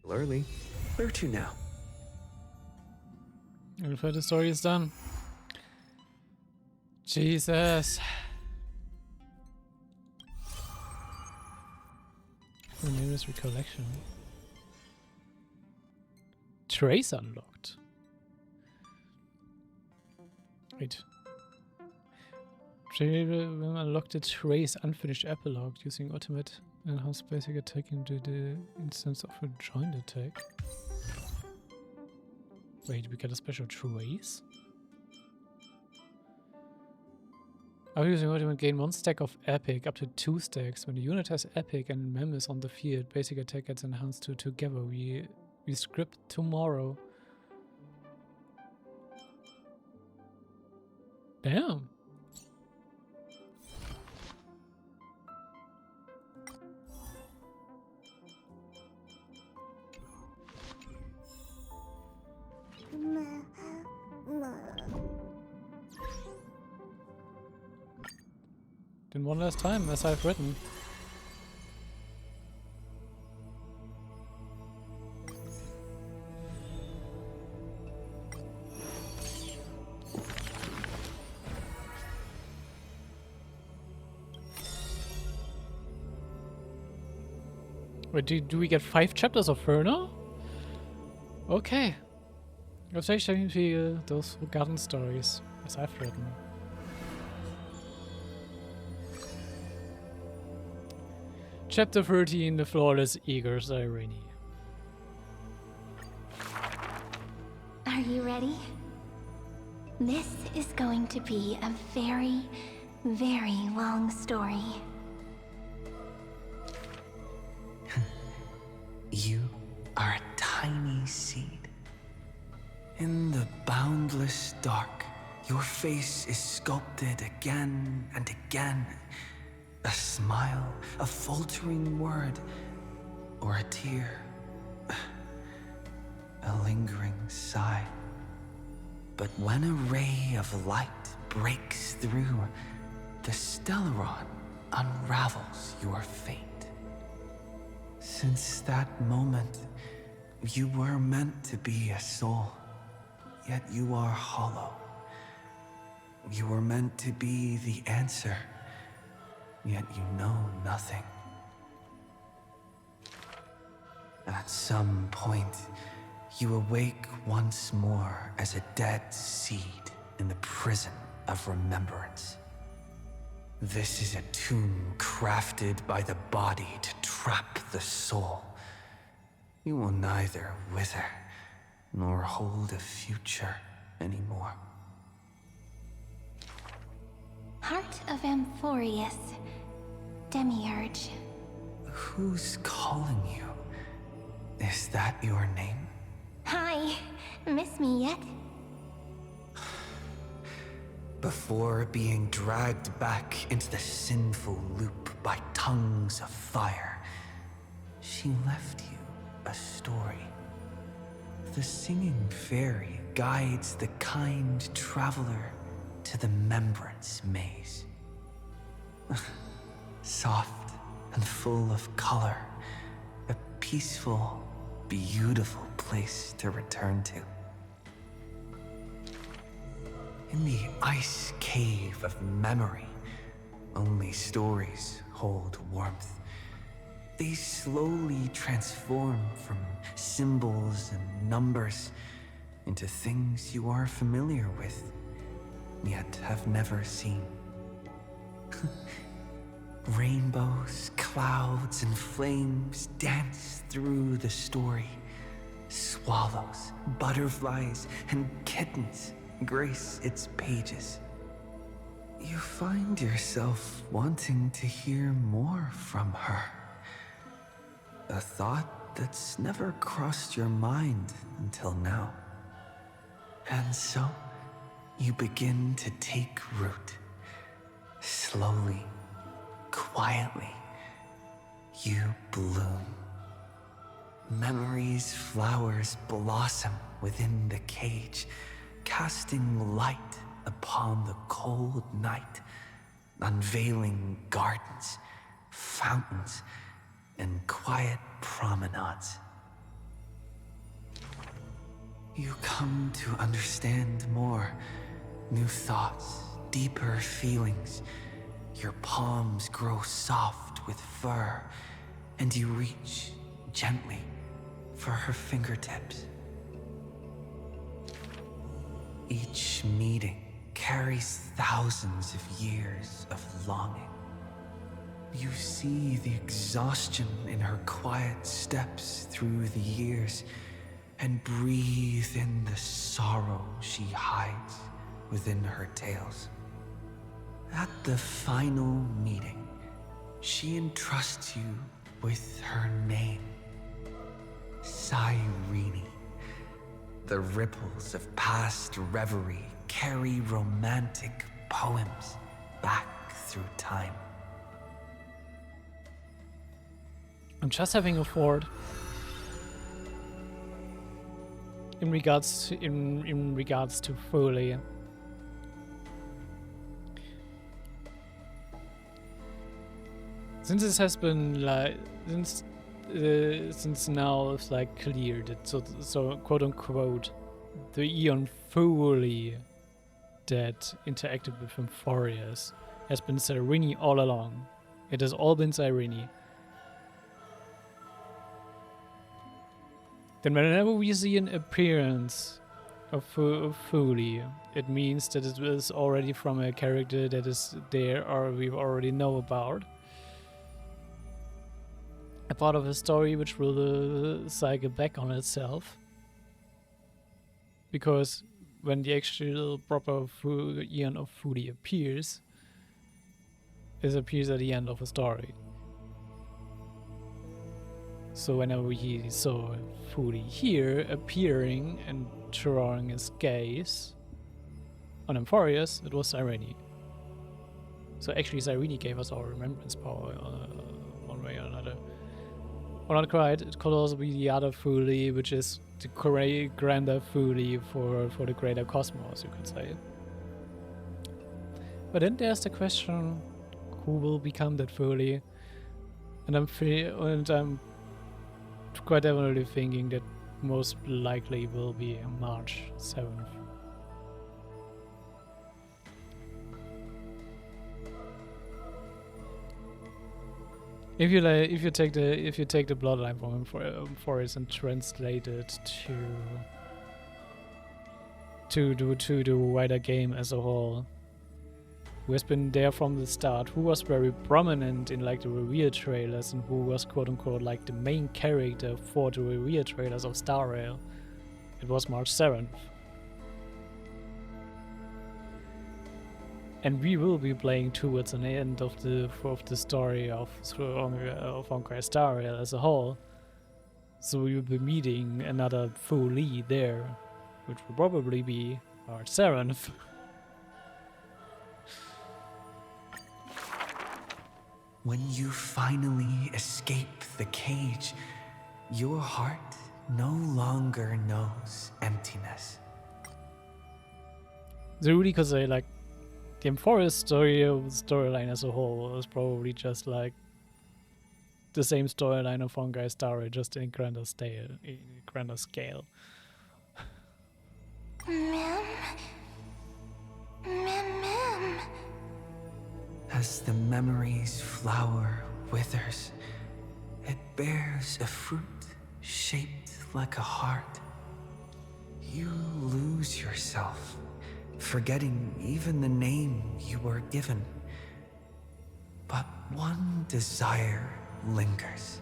Early. Where to now? If the story is done. Jesus. The nearest recollection. Trace unlocked. Wait. Will unlock the trace unfinished epilogue using ultimate enhanced basic attack into the instance of a joint attack. Wait, we get a special trace? After using ultimate, gain 1 stack of epic, up to 2 stacks. When the unit has epic and mem is on the field, basic attack gets enhanced to together. We script tomorrow. Damn. Then one last time, as I've written. Wait, do we get 5 chapters of her now? Okay. Let's actually feel those forgotten stories, as I've written. Chapter 13, The Flawless Eager Irene. Are you ready? This is going to be a very, very long story. You are a tiny seed. In the boundless dark, your face is sculpted again and again. A smile, a faltering word, or a tear. A lingering sigh. But when a ray of light breaks through, the Stellaron unravels your fate. Since that moment, you were meant to be a soul, yet you are hollow. You were meant to be the answer, yet you know nothing. At some point, you awake once more as a dead seed in the prison of remembrance. This is a tomb crafted by the body to trap the soul. You will neither wither nor hold a future anymore. Heart of Amphorius, Demiurge. Who's calling you? Is that your name? Hi, miss me yet? Before being dragged back into the sinful loop by tongues of fire, she left you a story. The singing fairy guides the kind traveler to the Membrance Maze. Soft and full of color, a peaceful, beautiful place to return to. In the ice cave of memory, only stories hold warmth. They slowly transform from symbols and numbers into things you are familiar with, yet have never seen. Rainbows, clouds, and flames dance through the story. Swallows, butterflies, and kittens grace its pages. You find yourself wanting to hear more from her. A thought that's never crossed your mind until now. And so, you begin to take root. Slowly, quietly, you bloom. Memory's flowers blossom within the cage, casting light upon the cold night, unveiling gardens, fountains, and quiet promenades. You come to understand more. New thoughts, deeper feelings. Your palms grow soft with fur, and you reach gently for her fingertips. Each meeting carries thousands of years of longing. You see the exhaustion in her quiet steps through the years, and breathe in the sorrow she hides within her tales. At the final meeting, she entrusts you with her name, Cyrene. The ripples of past reverie carry romantic poems back through time. I'm just having a thought in regards to Foley. Since this has been like since now it's like clear that so quote unquote the Eon Foley that interacted with Amphorius has been Cyrene all along. It has all been Cyrene. Then whenever we see an appearance of Foley, it means that it is already from a character that is there or we already know about. A part of a story which will cycle back on itself. Because when the actual proper Eon of Foley appears, it appears at the end of a story. So whenever we saw Foley here appearing and drawing his gaze on Amphorius, it was Cyrene. So actually Cyrene gave us our remembrance power one way or another. Well, not quite, it could also be the other Foley, which is the grander Foley for the greater cosmos, you could say. But then there's the question, who will become that Foley? And I'm quite definitely thinking that most likely will be March 7th. If you take the bloodline from Amphorius and translate it to the wider game as a whole, who has been there from the start, who was very prominent in like the reveal trailers and who was quote unquote like the main character for the reveal trailers of Star Rail, it was March 7th. And we will be playing towards an end of the story of Honkai Star Rail as a whole. So we will be meeting another Foley there, which will probably be March 7th. When you finally escape the cage, your heart no longer knows emptiness. So really could say like the Amphorius storyline as a whole was probably just like the same storyline of Honkai Star Rail, just in grander scale. Ma'am. As the memory's flower withers, it bears a fruit shaped like a heart. You lose yourself, forgetting even the name you were given. But one desire lingers,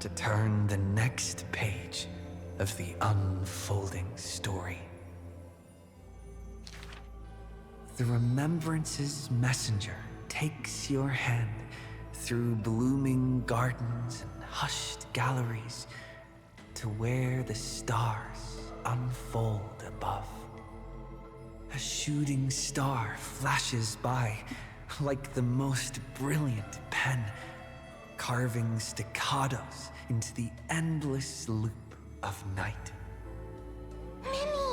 to turn the next page of the unfolding story. The remembrance's messenger takes your hand through blooming gardens and hushed galleries to where the stars unfold above. A shooting star flashes by like the most brilliant pen, carving staccatos into the endless loop of night. Mimi!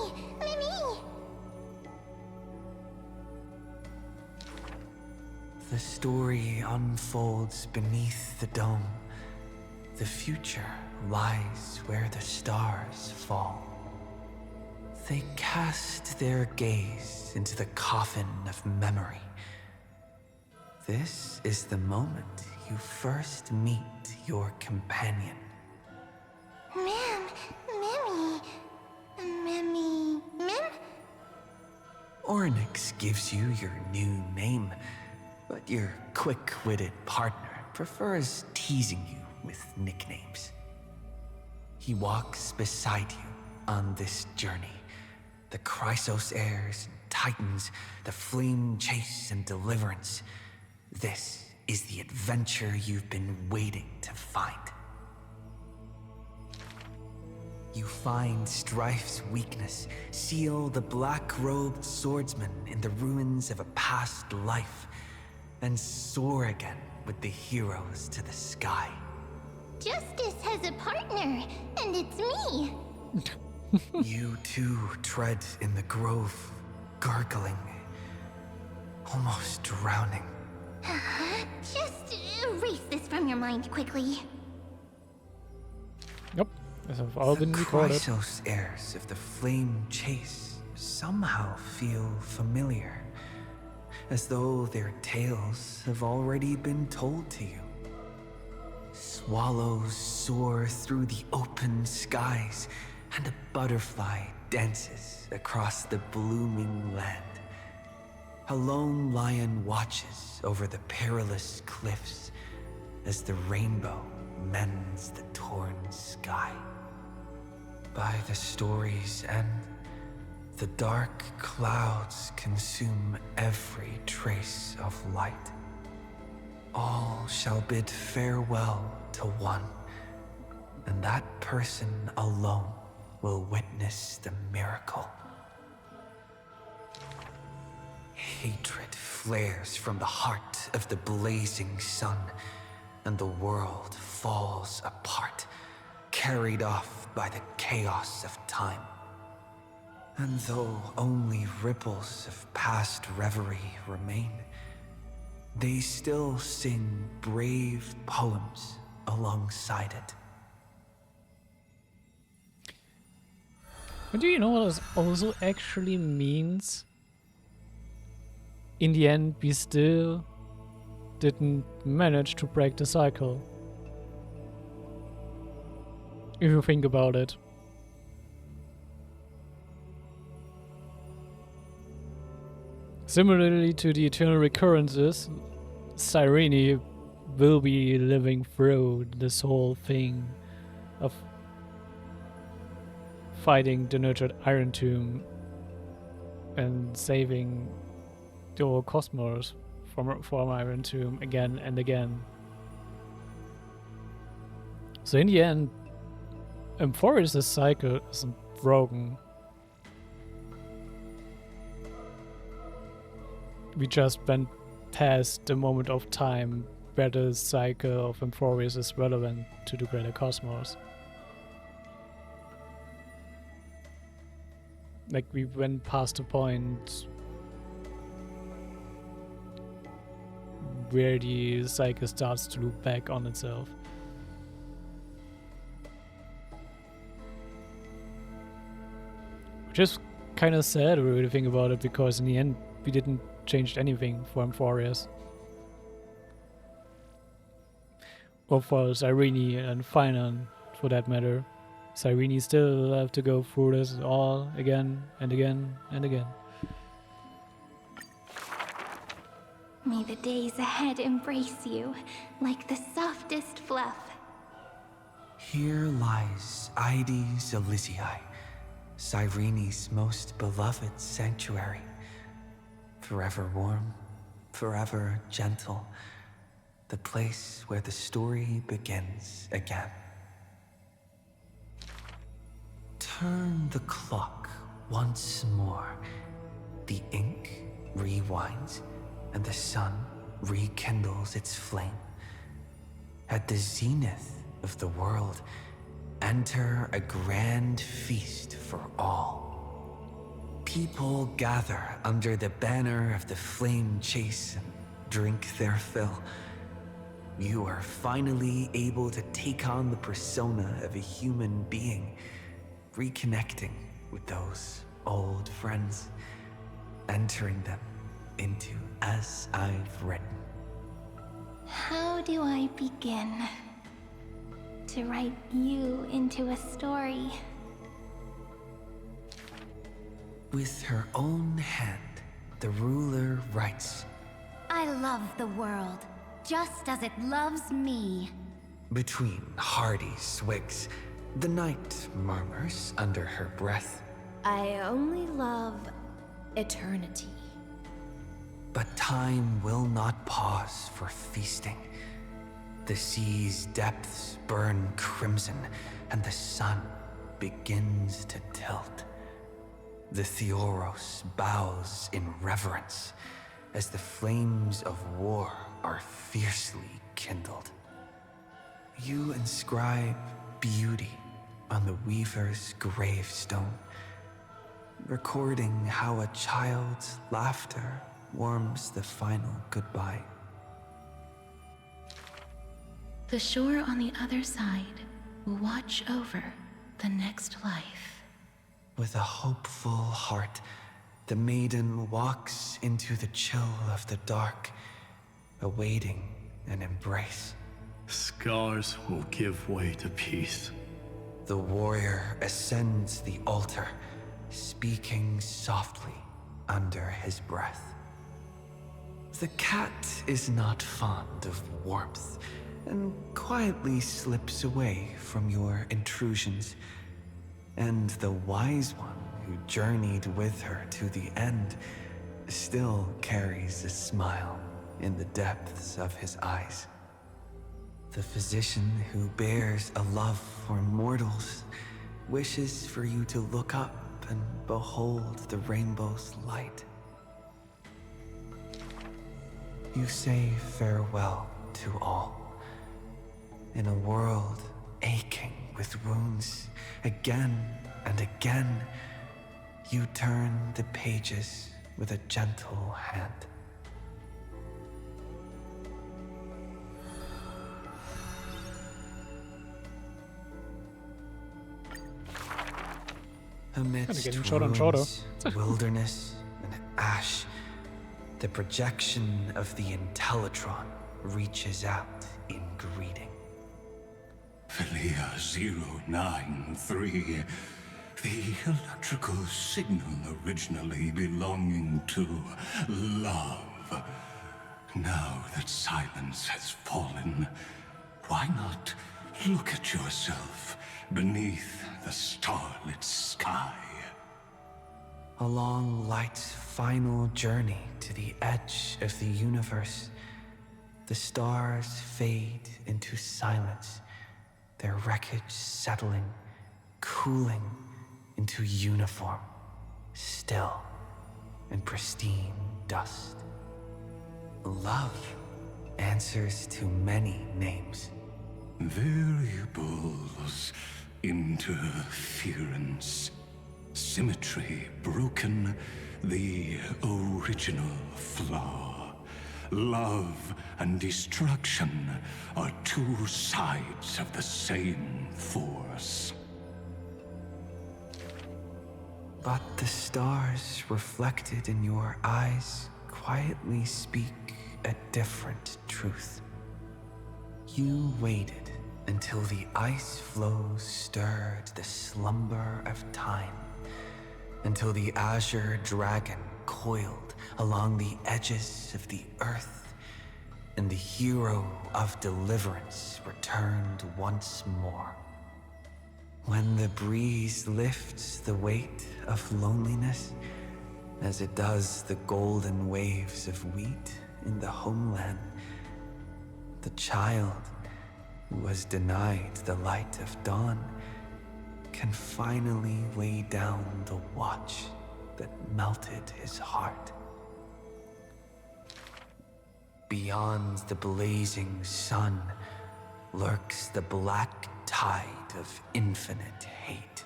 The story unfolds beneath the dome. The future lies where the stars fall. They cast their gaze into the coffin of memory. This is the moment you first meet your companion. Mim? Oryx gives you your new name, but your quick-witted partner prefers teasing you with nicknames. He walks beside you on this journey. The Chrysos heirs and titans, the flame chase and deliverance. This is the adventure you've been waiting to find. You find Strife's weakness, seal the black-robed swordsman in the ruins of a past life, and soar again with the heroes to the sky. Justice has a partner, and it's me. You too tread in the grove, gargling, almost drowning. Just erase this from your mind quickly. Yep, this have all been The recorded. Chrysos heirs of the flame chase somehow feel familiar, as though their tales have already been told to you. Swallows soar through the open skies, and a butterfly dances across the blooming land. A lone lion watches over the perilous cliffs as the rainbow mends the torn sky. By the story's end, the dark clouds consume every trace of light. All shall bid farewell to one, and that person alone will witness the miracle. Hatred flares from the heart of the blazing sun, and the world falls apart, carried off by the chaos of time. And though only ripples of past reverie remain, they still sing brave poems alongside it. But do you know what this also actually means? In the end, we still didn't manage to break the cycle. If you think about it. Similarly to the eternal recurrences, Cyrene will be living through this whole thing of fighting the nurtured Iron Tomb and saving the whole cosmos from Iron Tomb again and again. So in the end, Emphorius' cycle isn't broken. We just went past the moment of time where the cycle of Emphorius is relevant to the greater cosmos. Like, we went past the point where the cycle starts to loop back on itself. Which is kind of sad when you think about it, because in the end we didn't change anything for Emphorius. Or for Cyrene and Finan, for that matter. Cyrene still have to go through this all again and again and again. May the days ahead embrace you like the softest fluff. Here lies Ides Elysiae, Cyrene's most beloved sanctuary. Forever warm, forever gentle, the place where the story begins again. Turn the clock once more. The ink rewinds, and the sun rekindles its flame. At the zenith of the world, enter a grand feast for all. People gather under the banner of the flame chase and drink their fill. You are finally able to take on the persona of a human being, reconnecting with those old friends, entering them into as I've written. How do I begin to write you into a story? With her own hand, the ruler writes, I love the world, just as it loves me. between hearty swigs, the knight murmurs under her breath, I only love eternity. but time will not pause for feasting. The sea's depths burn crimson, and the sun begins to tilt. The Theoros bows in reverence as the flames of war are fiercely kindled. You inscribe beauty on the weaver's gravestone, recording how a child's laughter warms the final goodbye. The shore on the other side will watch over the next life. With a hopeful heart, the maiden walks into the chill of the dark, awaiting an embrace. Scars will give way to peace. The warrior ascends the altar, speaking softly under his breath. The cat is not fond of warmth, and quietly slips away from your intrusions. And the wise one who journeyed with her to the end still carries a smile in the depths of his eyes. The physician who bears a love for mortals wishes for you to look up and behold the rainbow's light. You say farewell to all. In a world aching with wounds, again and again, you turn the pages with a gentle hand. Amidst getting shorter and shorter. ruins, wilderness, and ash, the projection of the Intellitron reaches out in greeting. Philia 093, the electrical signal originally belonging to love. Now that silence has fallen, why not look at yourself beneath the starlit sky? Along light's final journey to the edge of the universe, the stars fade into silence, their wreckage settling, cooling into uniform, still, and pristine dust. Love answers to many names. Variables, interference, symmetry broken, the original flaw. Love and destruction are two sides of the same force. But the stars reflected in your eyes quietly speak a different truth. You waited until the ice flows stirred the slumber of time, until the azure dragon coiled along the edges of the earth, and the hero of deliverance returned once more. When the breeze lifts the weight of loneliness, as it does the golden waves of wheat in the homeland, the child who was denied the light of dawn can finally lay down the watch that melted his heart. Beyond the blazing sun lurks the black tide of infinite hate.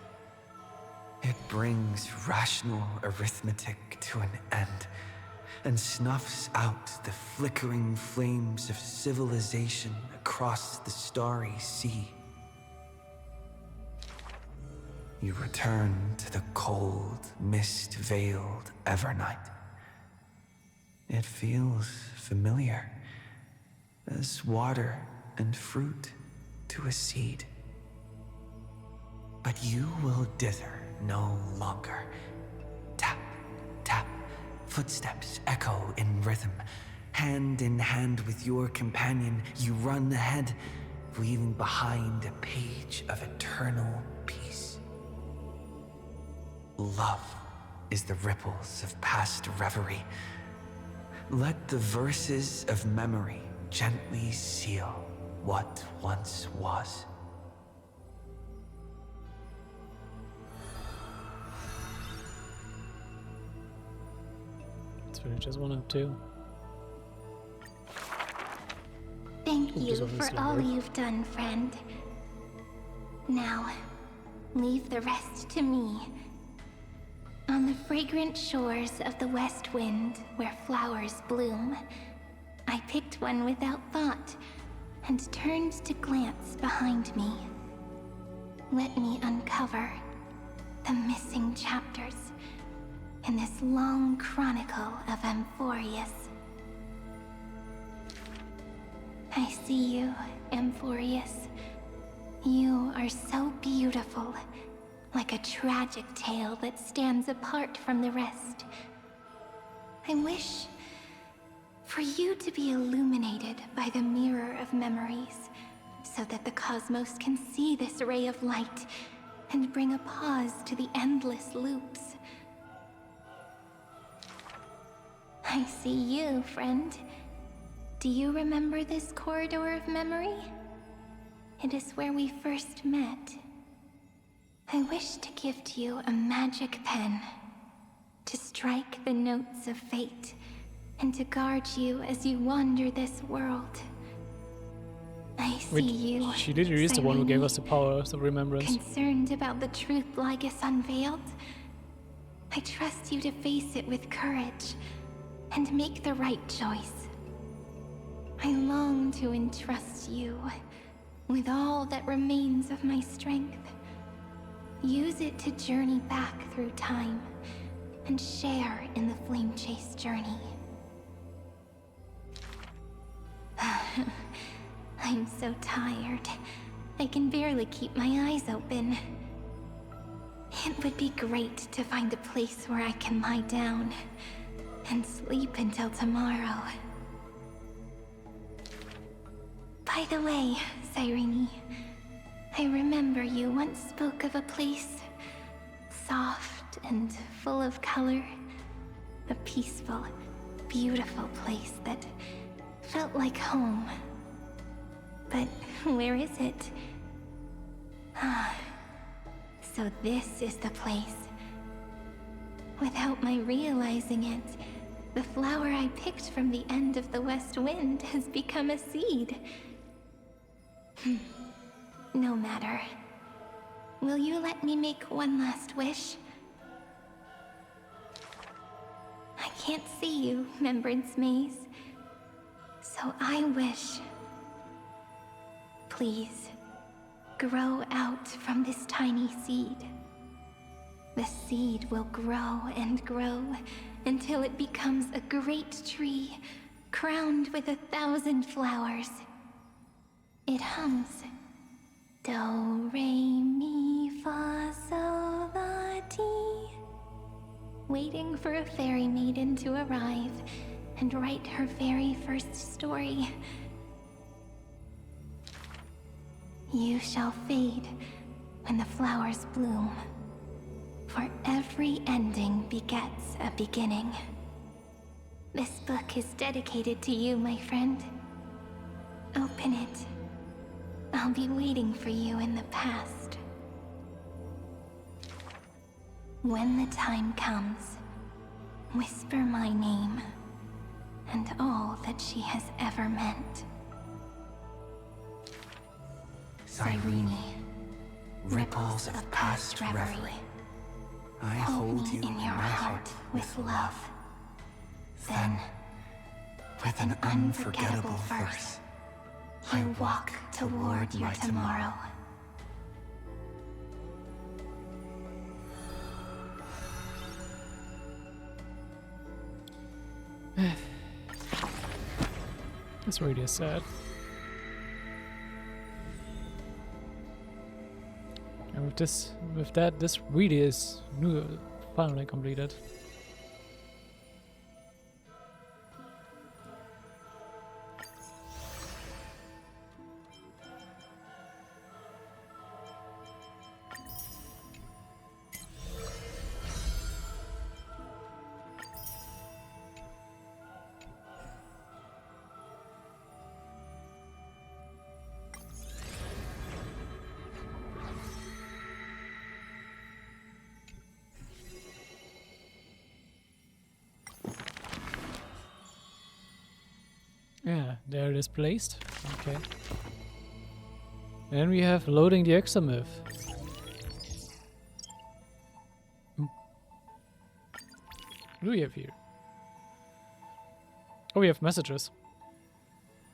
It brings rational arithmetic to an end and snuffs out the flickering flames of civilization across the starry sea. You return to the cold, mist-veiled Evernight. It feels familiar, as water and fruit to a seed. But you will dither no longer. Tap, tap, footsteps echo in rhythm. Hand in hand with your companion, you run ahead, leaving behind a page of eternal peace. Love is the ripples of past reverie. Let the verses of memory gently seal what once was. It's really just one of two. Thank Ooh, you just for obviously all work. you've done, friend. Now, leave the rest to me. On the fragrant shores of the West Wind, where flowers bloom, I picked one without thought and turned to glance behind me. Let me uncover the missing chapters in this long chronicle of Amphorius. I see you, Amphorius. You are so beautiful, like a tragic tale that stands apart from the rest. I wish for you to be illuminated by the mirror of memories, so that the cosmos can see this ray of light and bring a pause to the endless loops. I see you, friend. Do you remember this corridor of memory? It is where we first met. I wish to gift you a magic pen, to strike the notes of fate, and to guard you as you wander this world. I see Wait, you, she literally is the one who gave Cyrene, us the power of remembrance. concerned about the truth Lygus unveiled. I trust you to face it with courage and make the right choice. I long to entrust you with all that remains of my strength. Use it to journey back through time and share in the flame chase journey. I'm so tired. I can barely keep my eyes open. It would be great to find a place where I can lie down and sleep until tomorrow. By the way, Cyrene, I remember you once spoke of a place soft and full of color. A peaceful, beautiful place that felt like home. But where is it? So this is the place. Without my realizing it, the flower I picked from the end of the West Wind has become a seed. No matter. Will you let me make one last wish? I can't see you, Remembrance Maze. So I wish... Please, grow out from this tiny seed. The seed will grow and grow until it becomes a great tree, crowned with 1,000 flowers. It hums. Do, re, mi, fa, sol, la, ti. Waiting for a fairy maiden to arrive and write her very first story. You shall fade when the flowers bloom, for every ending begets a beginning. This book is dedicated to you, my friend. Open it. I'll be waiting for you in the past. When the time comes, whisper my name and all that she has ever meant. Cyrene, Ripples of past reverie. I hold hold me you in your heart with love. Then, with an unforgettable verse, I walk toward your tomorrow. That's really sad. And with that, this really is finally completed. Yeah, there it is placed. Okay. And we have loading the examyth. What do we have here? Oh, we have messages.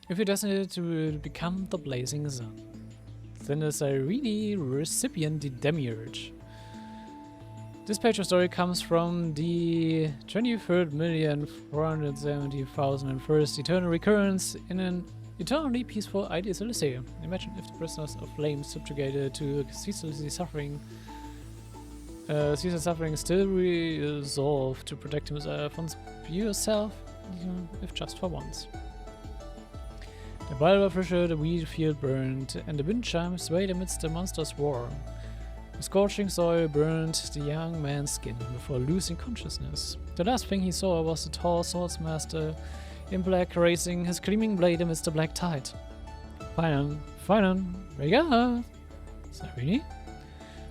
If you're destined to become the blazing sun, then the Irene recipient the Demiurge. This page of story comes from the 23,470,001st eternal recurrence in an eternally peaceful ideal Elysium. Imagine if the prisoners of flame subjugated to ceaselessly suffering, still resolve to protect himself and pure self, even if just for once. The Bible official, the wheat field burned, and the wind chimes swayed amidst the monster's roar. The scorching soil burned the young man's skin before losing consciousness. The last thing he saw was the tall swordsmaster in black raising his gleaming blade amidst the black tide. Finan, wake up! Irene?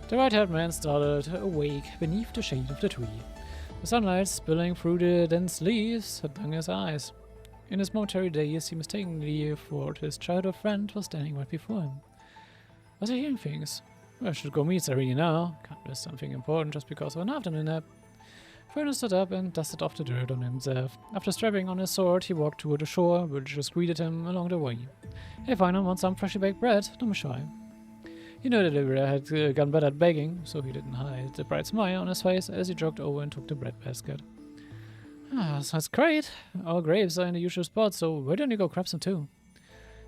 The white-haired man started awake beneath the shade of the tree. The sunlight spilling through the dense leaves had stung his eyes. In his momentary daze, he mistakenly thought his childhood friend was standing right before him. Was he hearing things? I should go meet Irene now. Can't miss something important just because of an afternoon nap. Fernand stood up and dusted off the dirt on himself. After strapping on his sword, he walked toward the shore. Villagers greeted him along the way. Hey, Fernand, want some freshly baked bread? Don't be shy. He knew the deliverer had gotten better at begging, so he didn't hide the bright smile on his face as he jogged over and took the bread basket. Ah, sounds great. Our graves are in the usual spot, so why don't you go grab some too?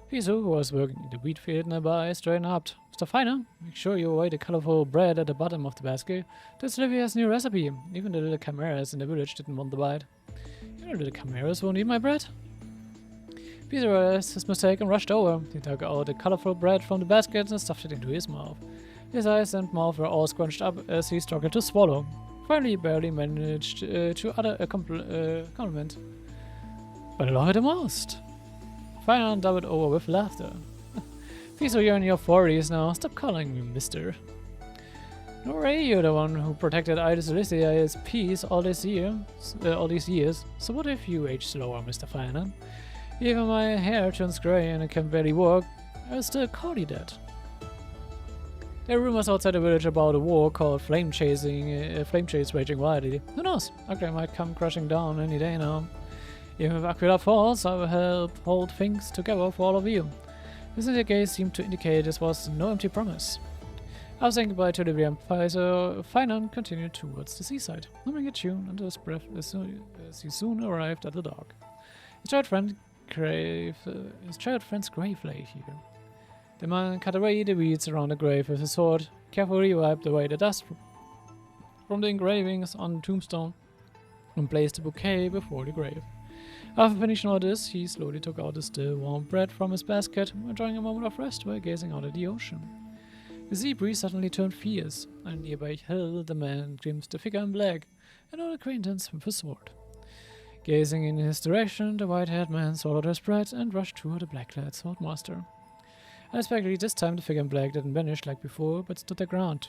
Piso, who was working in the wheat field nearby, straightened up. Mr. Finer, make sure you avoid the colorful bread at the bottom of the basket. That's Livia's new recipe. Even the little chimeras in the village didn't want the bite. You know, little chimeras won't eat my bread? Piso realized his mistake and rushed over. He took out the colorful bread from the basket and stuffed it into his mouth. His eyes and mouth were all scrunched up as he struggled to swallow. Finally, he barely managed to utter a compliment. But I love it the most. Finer doubled over with laughter. Piso, you're in your 40s now. Stop calling me mister. No way, you're the one who protected Idis Alicia's peace all these years. So what if you age slower, Mr. Finer? Even my hair turns grey and I can barely walk. I'll still call you that. There are rumors outside the village about a war called Flame Chase raging wildly. Who knows? Aquila might come crashing down any day now. Even if Aquila falls, I will help hold things together for all of you. This indicator seemed to indicate this was no empty promise. I was saying goodbye to the vampire, so Finan continued towards the seaside, humming a tune under his breath as he soon arrived at the dock. His child friend's grave lay here. The man cut away the weeds around the grave with his sword, carefully wiped away the dust from the engravings on the tombstone, and placed the bouquet before the grave. After finishing all this, he slowly took out the still warm bread from his basket, enjoying a moment of rest while gazing out at the ocean. The sea breeze suddenly turned fierce. On a nearby hill, the man glimpsed a figure in black, an old acquaintance with a sword. Gazing in his direction, the white-haired man swallowed his bread and rushed toward the black-clad swordmaster. Unexpectedly, this time the figure in black didn't vanish like before, but stood their ground,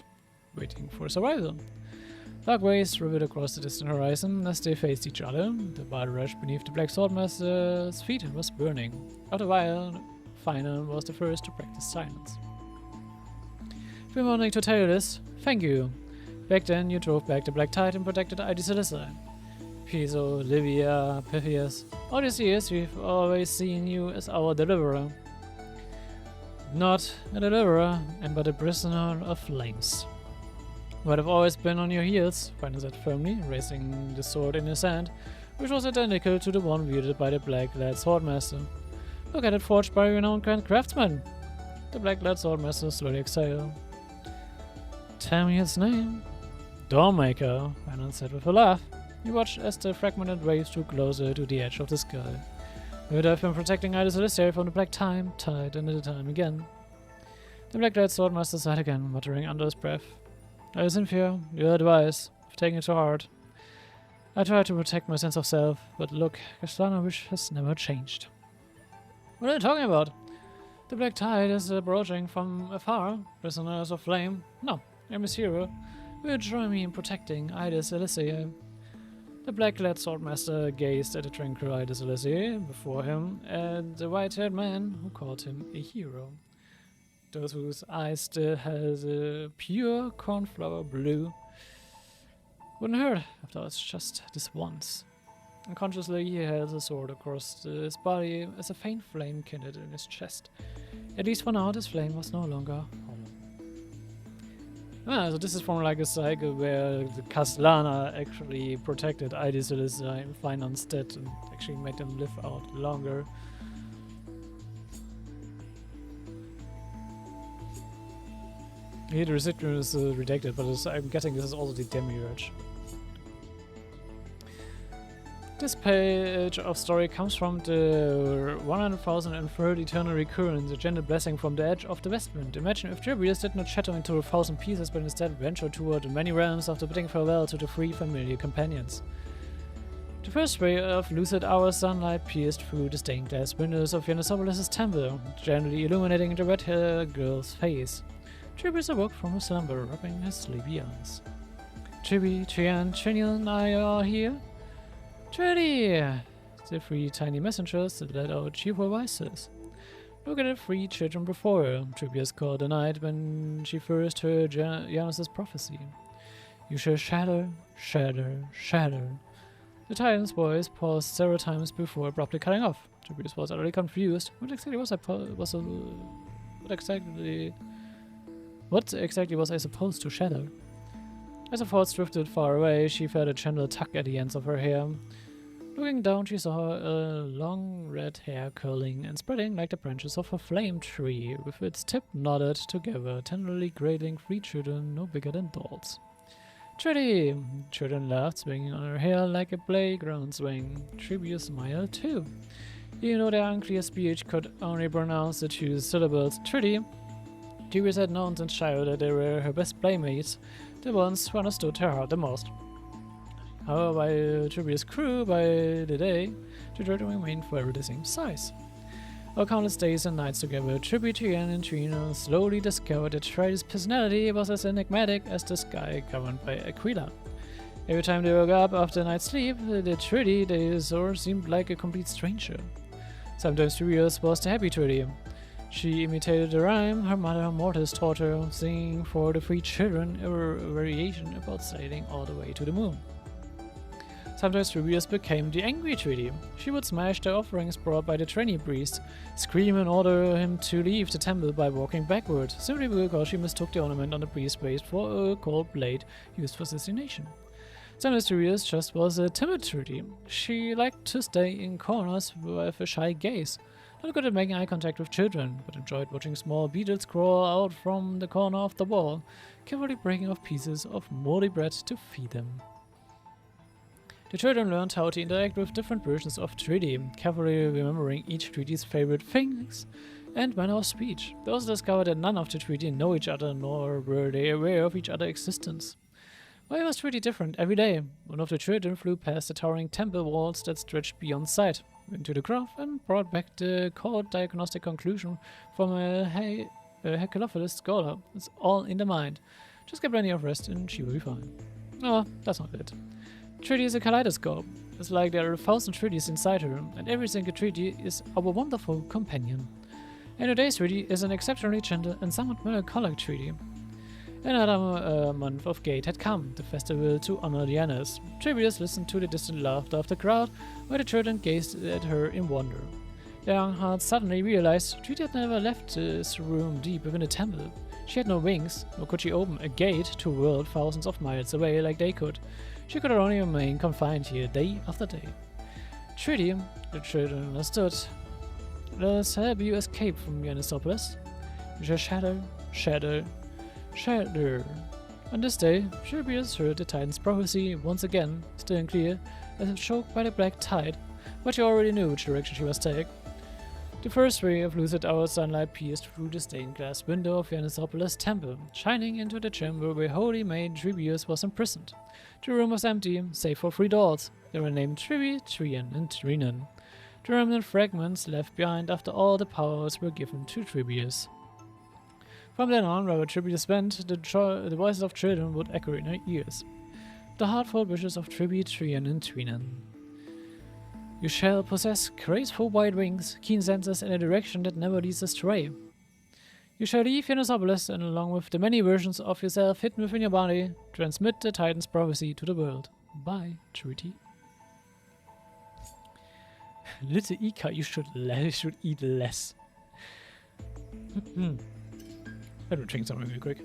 waiting for his arrival. Dark waves riveted across the distant horizon as they faced each other. The blood rush beneath the black swordmaster's feet was burning. After a while, Finan was the first to practice silence. I've been wanting to tell you this. Thank you. Back then, you drove back the Black Tide and protected Idis Alissa. Piso, Livia, Pythias. All these years, we've always seen you as our deliverer. Not a deliverer, but a prisoner of flames. But I've always been on your heels, Finan said firmly, raising the sword in his hand, which was identical to the one wielded by the black-clad swordmaster. Look at it, forged by a renowned grand craftsman. The black lad swordmaster slowly exhaled. Tell me its name. Dawnmaker, Renan said with a laugh. He watched as the fragmented waves drew closer to the edge of the sky. He would have been protecting Ida Celestiae from the black tide and time again. The black lad swordmaster sighed again, muttering under his breath. I was in fear. Your advice. I've taken it to heart. I tried to protect my sense of self, but look, Castellana wish has never changed. What are you talking about? The black tide is approaching from afar. Prisoners of flame. No, I'm his hero. Will you join me in protecting Ida Celestiae? The black-clad swordmaster gazed at the tranquil Ida Celestiae before him, and the white-haired man who called him a hero. Those whose eyes still has a pure cornflower blue. Wouldn't hurt after it's just this once. Unconsciously, he held his sword across his body as a faint flame kindled in his chest. At least for now, this flame was no longer hollow. Ah, so this is from like a cycle where the Castellana actually protected Ida Celestiae and financed it and actually made them live out longer. Here the recipient is redacted, but I'm guessing this is also the demiurge. This page of story comes from the 100,030 eternal recurrence, a gentle blessing from the edge of the Westwind. Imagine if Trivius did not shatter into 1,000 pieces, but instead ventured toward the many realms after bidding farewell to the three familiar companions. The first ray of lucid hour sunlight pierced through the stained glass windows of Yanosopolis' temple, gently illuminating the red-haired girl's face. Trivius awoke from his slumber, rubbing his sleepy eyes. Trivi, Trian, Trinian and I are here. Trudy! The three tiny messengers that let out cheerful voices. Look at the three children before her. Trivius called the night when she first heard Janus' prophecy. You shall shatter, shatter, shatter. The Titan's voice paused several times before abruptly cutting off. Trivius was utterly confused. What exactly was I supposed to shatter? As her thoughts drifted far away, she felt a gentle tug at the ends of her hair. Looking down, she saw a long red hair curling and spreading like the branches of a flame tree, with its tip knotted together, tenderly cradling three children no bigger than dolls. Trudy! Children laughed, swinging on her hair like a playground swing. Trivius smiled too. Even though their unclear speech could only pronounce the two syllables Trudy, Trivius had known since childhood that they were her best playmates, the ones who understood her heart the most. However, while Trivius grew by the day, the children remained forever the same size. Over countless days and nights together, Trian and Trina slowly discovered that Tridy's personality was as enigmatic as the sky governed by Aquila. Every time they woke up after a night's sleep, the Trudy they saw seemed like a complete stranger. Sometimes Trivius was the happy Trudy. She imitated the rhyme her mother Mortis taught her, singing for the three children a variation about sailing all the way to the moon. Sometimes Trivius became the angry Trudy. She would smash the offerings brought by the trainee priest, scream and order him to leave the temple by walking backward, simply because she mistook the ornament on the priest's waist for a cold blade used for assassination. Sometimes Trivius just was a timid Trudy. She liked to stay in corners with a shy gaze, not good at making eye contact with children, but enjoyed watching small beetles crawl out from the corner of the wall, carefully breaking off pieces of moldy bread to feed them. The children learned how to interact with different versions of Trudy, carefully remembering each Trudy's favorite things and manner of speech. They also discovered that none of the Trudy know each other, nor were they aware of each other's existence. Why was Trudy different every day? One of the children flew past the towering temple walls that stretched beyond sight, into the grove, and brought back the cold diagnostic conclusion from a Herculophilus scholar. It's all in the mind. Just get plenty of rest and she will be fine. No, that's not it. Trudy is a kaleidoscope. It's like there are 1,000 Trudys inside her, and every single Trudy is our wonderful companion. And today's Trudy is an exceptionally gentle and somewhat melancholic Trudy. Another month of Gate had come, the festival to honor Dianas. Trivius listened to the distant laughter of the crowd, while the children gazed at her in wonder. Their young hearts suddenly realized Trudy had never left this room deep within the temple. She had no wings, nor could she open a gate to a world thousands of miles away like they could. She could only remain confined here day after day. Trudy, the children understood, Let us help you escape from Yanisopolis. You shall shatter, shatter, shatter. On this day, Sherbius heard the Titan's prophecy once again, still unclear, as if choked by the black tide, but she already knew which direction she must take. The first ray of lucid hour sunlight pierced through the stained glass window of Yanisopolis' temple, shining into the chamber where holy maid Tribius was imprisoned. The room was empty, save for 3 dolls. They were named Tribi, Trian, and Trinan. The remnant fragments left behind after all the powers were given to Tribius. From then on, wherever Tribius went, the voices of children would echo in her ears. The heartfelt wishes of Tribi, Trian, and Trinan. You shall possess graceful white wings, keen senses in a direction that never leads astray. You shall leave Yanisopolis and, along with the many versions of yourself hidden within your body, transmit the Titan's prophecy to the world. Bye, Truity. Little Ika, you should eat less. Let me drink something real quick.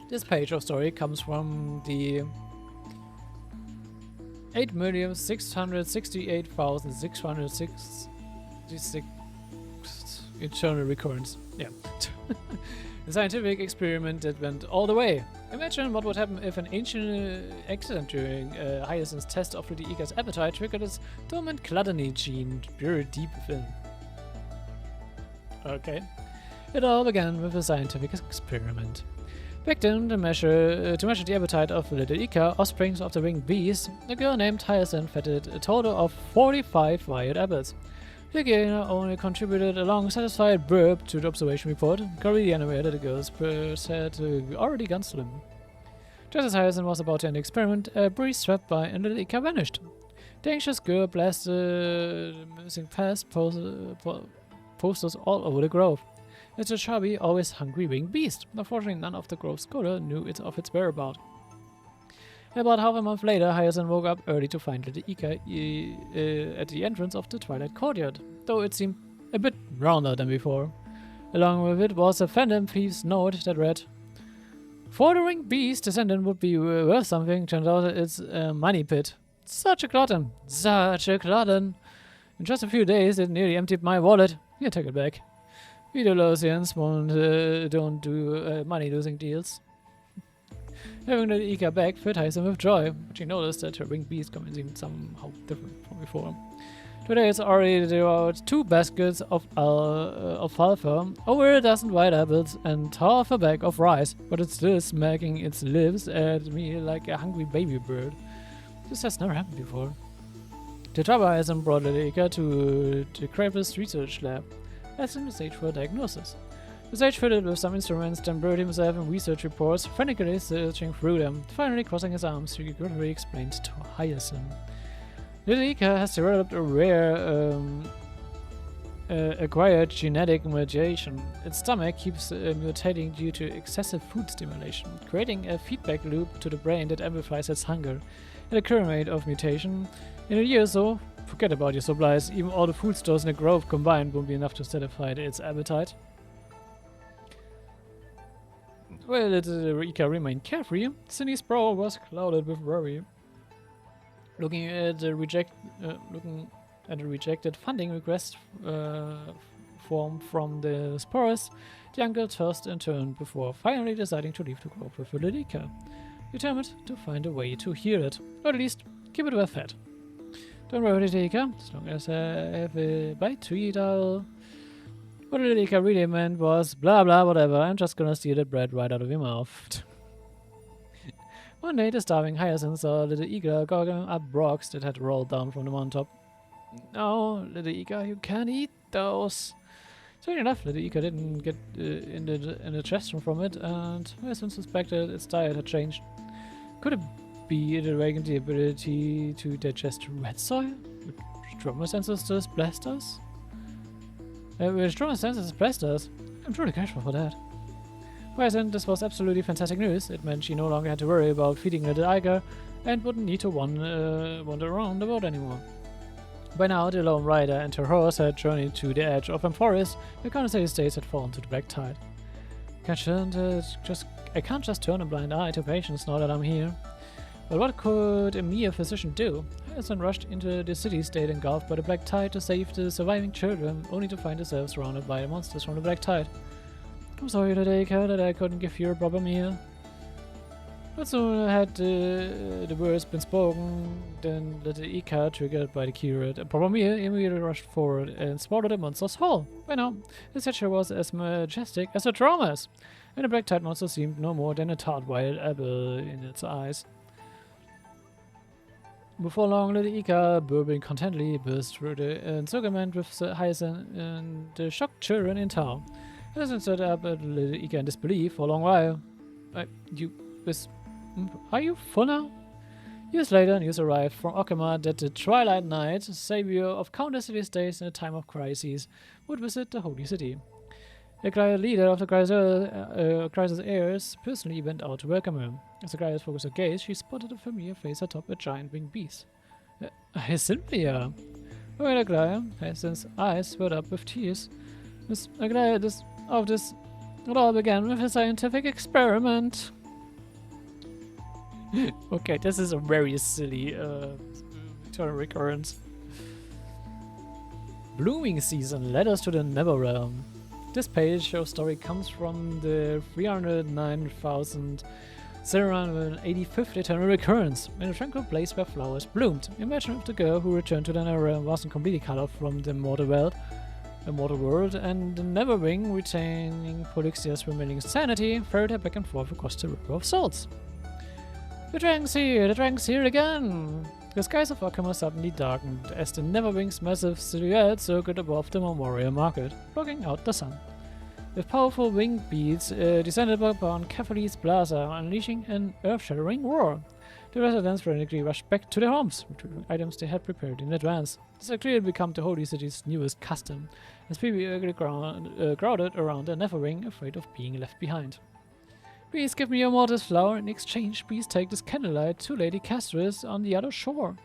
This page of story comes from the 8,668,666 internal recurrence. Yeah. A scientific experiment that went all the way. Imagine what would happen if an ancient accident during Hyacinth's test of Little Ika's appetite triggered its dormant gluttony gene buried deep within. Okay. It all began with a scientific experiment. Back then, to measure the appetite of Little Ika, offsprings of the winged beast, a girl named Hyacinth fed it a total of 45 wild apples. The gainer only contributed a long, satisfied burp to the observation report, correctly unaware that the girl's purse had already gone slim. Just as Hyacinth was about to end the experiment, a breeze swept by and Little Ika vanished. The anxious girl blasted missing past posters all over the grove. It's a chubby, always hungry winged beast. Unfortunately, none of the grove's scholar knew of its whereabouts. About half a month later, Hyacinth woke up early to find Little Ika at the entrance of the Twilight Courtyard, though it seemed a bit rounder than before. Along with it was a phantom thief's note that read, "For the winged beast, descendant would be worth something. Turns out it's a money pit. Such a glutton! Such a glutton! In just a few days, it nearly emptied my wallet. Here, take it back. We Delosians don't do money-losing deals." Having Little Ika back filled Hyacinth with joy, but she noticed that her winged beast comment seemed somehow different from before. Today it's already devoured 2 baskets of alfalfa, over a dozen white apples, and half a bag of rice, but it's still smacking its lips at me like a hungry baby bird. This has never happened before. The trouble Hyacinth brought Little Ika to the Krampus research lab, asking the sage for a diagnosis. The sage fitted with some instruments, then buried himself in research reports, frantically searching through them. Finally, crossing his arms, he gravely explained to Hyacinth. Little Ika has developed a rare, acquired genetic mutation. Its stomach keeps mutating due to excessive food stimulation, creating a feedback loop to the brain that amplifies its hunger. At a current rate of mutation, in a year or so, forget about your supplies, even all the food stores in the grove combined won't be enough to satisfy its appetite. Well, Little Ika remained carefree. Cindy's brow was clouded with worry. Looking at the rejected funding request form from the Sporus, the uncle tossed and turned before finally deciding to leave the grove with Little Ika, determined to find a way to heal it, or at least keep it well fed. Don't worry, Little Ika, as long as I have a bite to eat, I'll... What Little Ika really meant was, blah blah whatever, I'm just gonna steal the bread right out of your mouth. One day, the starving Hyacinth saw Little Ika goggling up rocks that had rolled down from the mountaintop. No, Little Ika, you can't eat those. So enough, Little Ika didn't get indigestion from it, and Hyacinth suspected its diet had changed. Could it be it awakened the ability to digest red soil? With stronger ancestors blessed us? With stronger ancestors blessed us? I'm truly grateful for that. For Hyacinth, this was absolutely fantastic news. It meant she no longer had to worry about feeding Little Ika and wouldn't need to wander around the world anymore. By now, the lone rider and her horse had journeyed to the edge of Amphoris, where condensate states had fallen to the black tide. I can't just turn a blind eye to patience now that I'm here. But what could a mere physician do? Harrison rushed into the city-state engulfed by the Black Tide to save the surviving children, only to find themselves surrounded by the monsters from the Black Tide. I'm sorry today, Kat, that I couldn't give you a proper meal. But soon had the words been spoken, then the Ika, triggered by the curate, a proper meal, immediately rushed forward and spotted the monster's hole. By now, the statue was as majestic as the dramas, and the Black Tide monster seemed no more than a tart wild apple in its eyes. Before long, little Ika, burbling contentedly, burst through the encirclement with Hyacinth and the shocked children in town. Hyacinth stood up at little Ika in disbelief for a long while. Are you full now? Years later, news arrived from Okama that the Twilight Knight, savior of countless city-states in a time of crises, would visit the Holy City. The leader of the crisis heirs personally went out to welcome him. As the crisis focused her gaze, she spotted a familiar face atop a giant winged beast. Cynthia! Well, Hyacinth's eyes filled up with tears. Miss Aglaia, it all began with a scientific experiment. Okay, this is a very silly turn recurrence. Blooming season led us to the Netherrealm. This page of story comes from the 309,785th eternal recurrence, in a tranquil place where flowers bloomed. Imagine if the girl who returned to the Netherrealm wasn't completely cut off from the mortal world, and the Neverwing, retaining Polyxia's remaining sanity, ferried her back and forth across the River of Souls. The dragon's here again! The skies of Okama suddenly darkened as the Neverwing's massive silhouette circled above the Memorial Market, blocking out the sun. With powerful winged beats descended upon Catholi's plaza, unleashing an earth-shattering roar. The residents frantically rushed back to their homes, retrieving items they had prepared in advance. This had clearly become the Holy City's newest custom, as people crowded around the Neverwing, afraid of being left behind. Please give me your mortis flower. In exchange, please take this candlelight to Lady Castris on the other shore.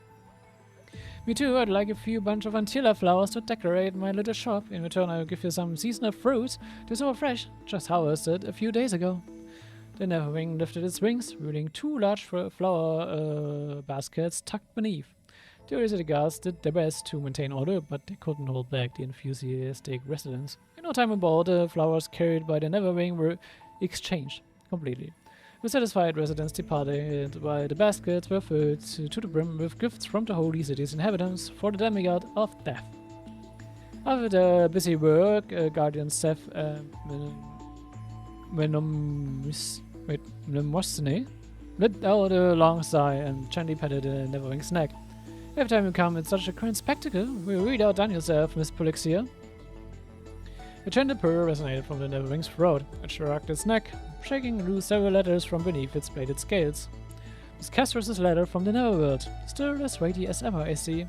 Me too, I'd like a few bunch of Antilla flowers to decorate my little shop. In return, I'll give you some seasonal fruits. They're so fresh, just harvested a few days ago. The Neverwing lifted its wings, revealing 2 large flower baskets tucked beneath. The city guards did their best to maintain order, but they couldn't hold back the enthusiastic residents. In no time about, the flowers carried by the Neverwing were exchanged completely. The satisfied residents departed while the baskets were filled to the brim with gifts from the Holy City's inhabitants for the demigod of death. After their busy work, Guardian Seth Menomosne let out a long sigh and gently patted the Neverwing's neck. Every time you come, it's such a grand spectacle. We'll really outdone yourself, Miss Polixia. A gentle purr resonated from the Neverwing's throat. It shrugged its neck, shaking loose several letters from beneath its bladed scales. Miss Castris' letter from the Neverworld, still as weighty as ever, I see.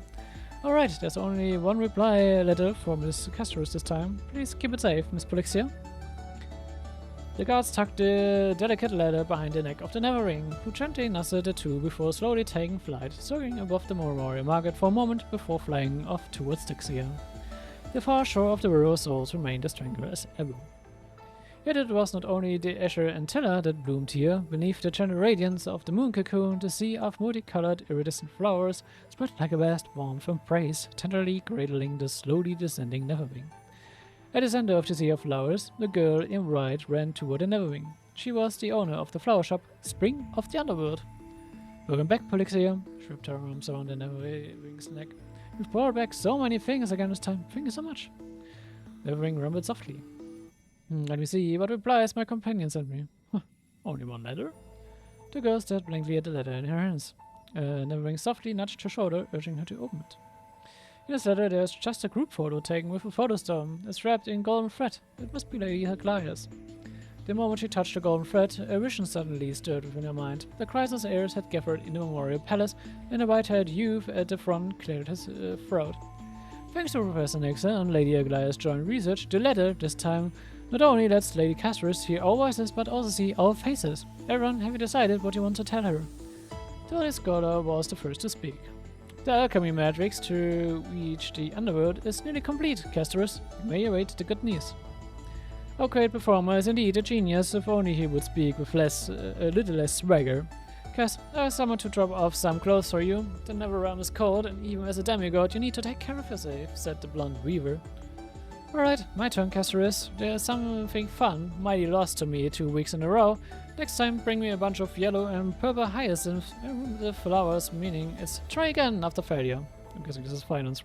Alright, there's only one reply letter for Miss Castris this time. Please keep it safe, Miss Polixia. The guards tucked the delicate letter behind the neck of the Neverwing, who gently nuzzled the two before slowly taking flight, soaring above the Memorial Market for a moment before flying off towards Dixia. The far shore of the River of Souls remained as tranquil as ever. Yet it was not only the azure Antilla that bloomed here. Beneath the gentle radiance of the moon cocoon, the sea of multicolored iridescent flowers spread like a vast warmth and praise, tenderly cradling the slowly descending Neverwing. At the center of the sea of flowers, the girl in white ran toward the Neverwing. She was the owner of the flower shop, Spring of the Underworld. Welcome back, Polixia. She wrapped her arms around the Neverwing's neck. You've brought back so many things again this time. Thank you so much. Neverwing rumbled softly. Let me see what replies my companion sent me. Only one letter? The girl stared blankly at the letter in her hands. Neverwing softly nudged her shoulder, urging her to open it. In this letter, there's just a group photo taken with a photo stone. It's wrapped in golden thread. It must be Lady Aglaïa's. The moment she touched the golden thread, a vision suddenly stirred within her mind. The crisis heirs had gathered in the Memorial Palace, and a white-haired youth at the front cleared his throat. Thanks to Professor Nixon and Lady Aglaïa's joint research, the letter, this time, not only lets Lady Castris hear our voices, but also see our faces. Everyone, have you decided what you want to tell her? The Holy Scholar was the first to speak. The alchemy matrix to reach the underworld is nearly complete, Castris. You may await the good news. Our great performer is indeed a genius, if only he would speak with a little less swagger. Guess I have someone to drop off some clothes for you. The never realm is cold, and even as a demigod, you need to take care of yourself, said the blonde weaver. Alright, my turn, Caceres. There's something fun, mighty lost to me 2 weeks in a row. Next time, bring me a bunch of yellow and purple hyacinths and the flowers, meaning it's try again after failure. I'm guessing this is finance.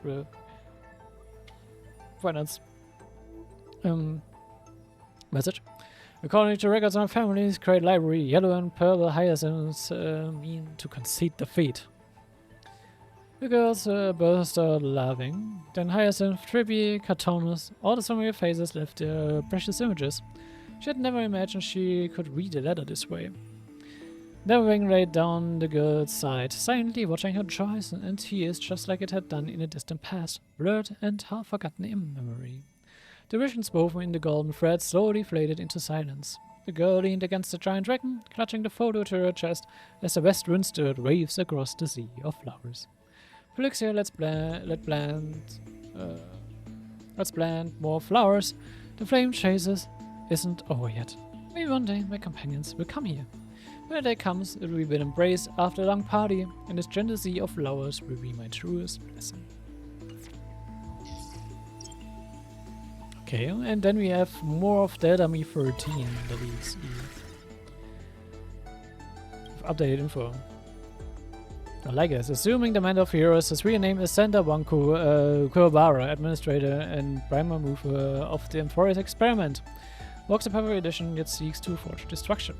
Message. According to records on families, great library, yellow and purple hyacinths mean to concede defeat. The girls burst out laughing. Then Hyacinth, Trippy, Cartoonus, all the familiar faces left their precious images. She had never imagined she could read a letter this way. Nevering laid down the girl's side, silently watching her choice and tears just like it had done in a distant past, blurred and half forgotten in memory. The visions woven in the golden thread slowly faded into silence. The girl leaned against the giant dragon, clutching the photo to her chest as the west wind stirred waves across the sea of flowers. Felixia, let's plant more flowers. The flame chases isn't over yet. Maybe one day my companions will come here. When the day comes, it will be an embrace after a long party, and this gentle sea of flowers will be my truest blessing. Okay, and then we have more of Delta Me 13 that is updated info. I like it. Assuming the man of heroes, his real name is Santa Wanku Kuwabara, administrator and primer mover of the Amphorius experiment. Walks the Power Edition, yet seeks to forge destruction.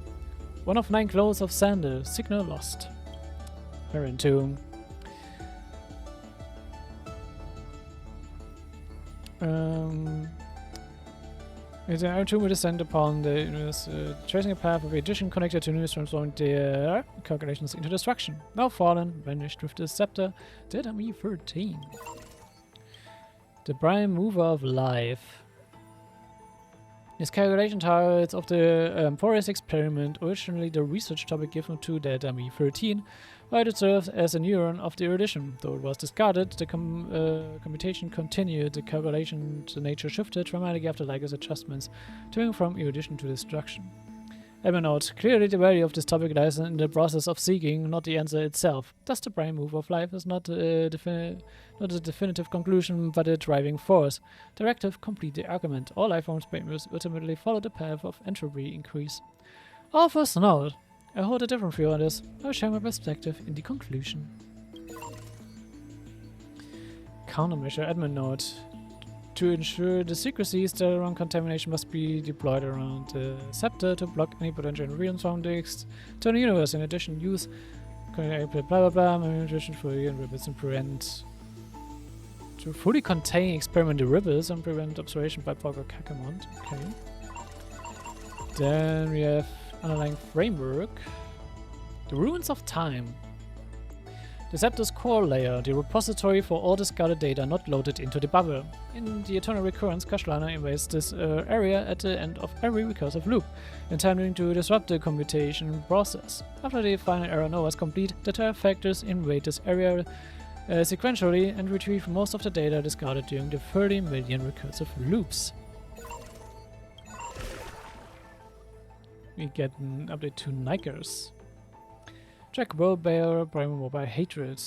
One of 9 clothes of Sandal, signal lost. We're in 2. It's an R2 will descend upon the universe, tracing a path of addition connected to news transforming their calculations into destruction. Now fallen, vanished with the scepter, Delta Me 13. The prime mover of life. His calculation targets of the Amphorius experiment, originally the research topic given to Delta Me 13, while it serves as a neuron of the erudition. Though it was discarded, the computation continued. The calculation to nature shifted dramatically after Liger's adjustments, turning from erudition to destruction. Note, clearly the value of this topic lies in the process of seeking, not the answer itself. Thus the prime move of life is not a definitive conclusion, but a driving force. Directive, complete the argument. All life forms must ultimately follow the path of entropy increase. Author's note. I hold a different view on this. I'll share my perspective in the conclusion. Countermeasure admin note. To ensure the secrecy, sterile contamination must be deployed around the scepter to block any potential interference from the external universe. In addition, use blah blah blah nutrition for and ribbons and prevent to fully contain experimental ribbons and prevent observation by Bog or Kakamont. Okay. Then we have underlying framework. The Ruins of Time. The Scepter's core layer, the repository for all discarded data not loaded into the bubble. In the Eternal Recurrence, Kashlana invades this area at the end of every recursive loop, intending to disrupt the computation process. After the final error node is complete, the 12 factors invade this area sequentially and retrieve most of the data discarded during the 30 million recursive loops. We get an update to Nikers. Jack Willbear, Primal Mobile Hatred.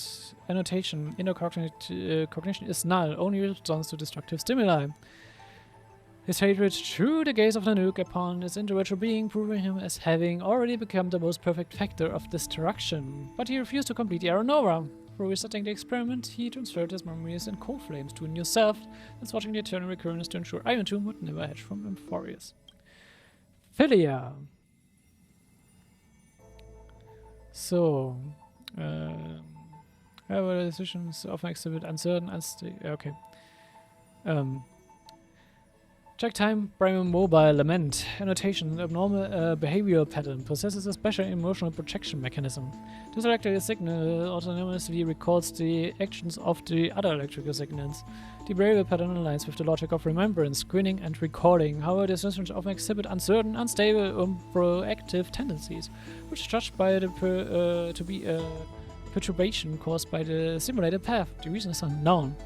Annotation, inner cognition is null, only responds to destructive stimuli. His hatred threw the gaze of the nuke upon his individual being, proving him as having already become the most perfect factor of destruction. But he refused to complete the Aeronova. Through resetting the experiment, he transferred his memories and cold flames to a new self, that's watching the Eternal Recurrence to ensure Iron Tomb would never hatch from Amphorius. Philia. So, our decisions often exhibit uncertain, okay. Check time, Primal Mobile Lament. Annotation, abnormal behavioral pattern possesses a special emotional projection mechanism. This electrical signal autonomously records the actions of the other electrical signals. The behavioral pattern aligns with the logic of remembrance, screening, and recording. However, these systems often exhibit uncertain, unstable, and proactive tendencies, which is judged by the to be a perturbation caused by the simulated path. The reason is unknown.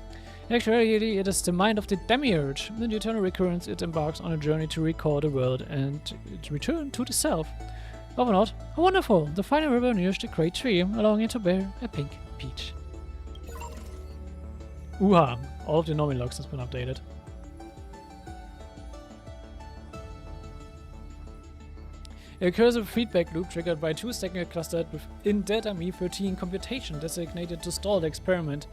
In actuality, it is the mind of the demiurge. In the Eternal Recurrence, it embarks on a journey to recall the world and return to the self. Overnight, how wonderful! The final river nourished a great tree, allowing it to bear a pink peach. Ooh-ha! All of the normal logs has been updated. A cursive feedback loop triggered by 2 signals clustered within data Me13 computation designated to stall the experiment.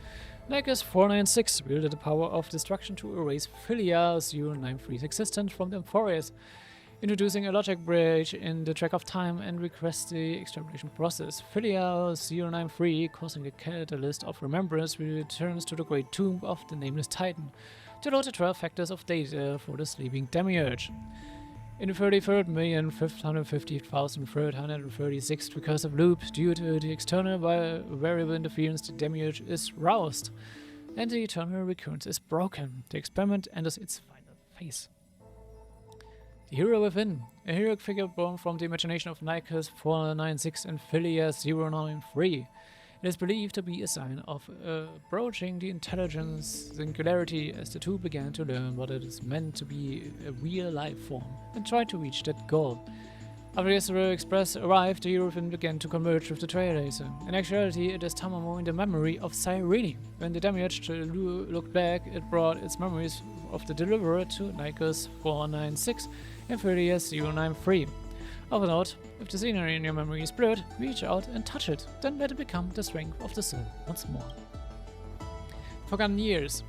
Nykus 496 wielded the power of destruction to erase Filia 093's existence from the Amphorius, introducing a logic breach in the track of time and request the extermination process. Filia 093, causing the catalyst of remembrance, returns to the Great Tomb of the Nameless Titan to load the 12 factors of data for the sleeping demiurge. In the 33,550,336 recursive loop, due to the external variable interference, the demiurge is roused, and the eternal recurrence is broken. The experiment enters its final phase. The hero within, a heroic figure born from the imagination of Nykus 496 and Filia 093. It is believed to be a sign of approaching the intelligence singularity as the two began to learn what it is meant to be a real life form and try to reach that goal. After the Astral Express arrived, the hero within began to converge with the Trailblazer. In actuality, it is Tamamo in the memory of Cyrene. When the demiurge looked back, it brought its memories of the deliverer to Nykus 496 and Filia 093. Overnight, if the scenery in your memory is blurred, reach out and touch it, then let it become the strength of the soul once more. Forgotten years.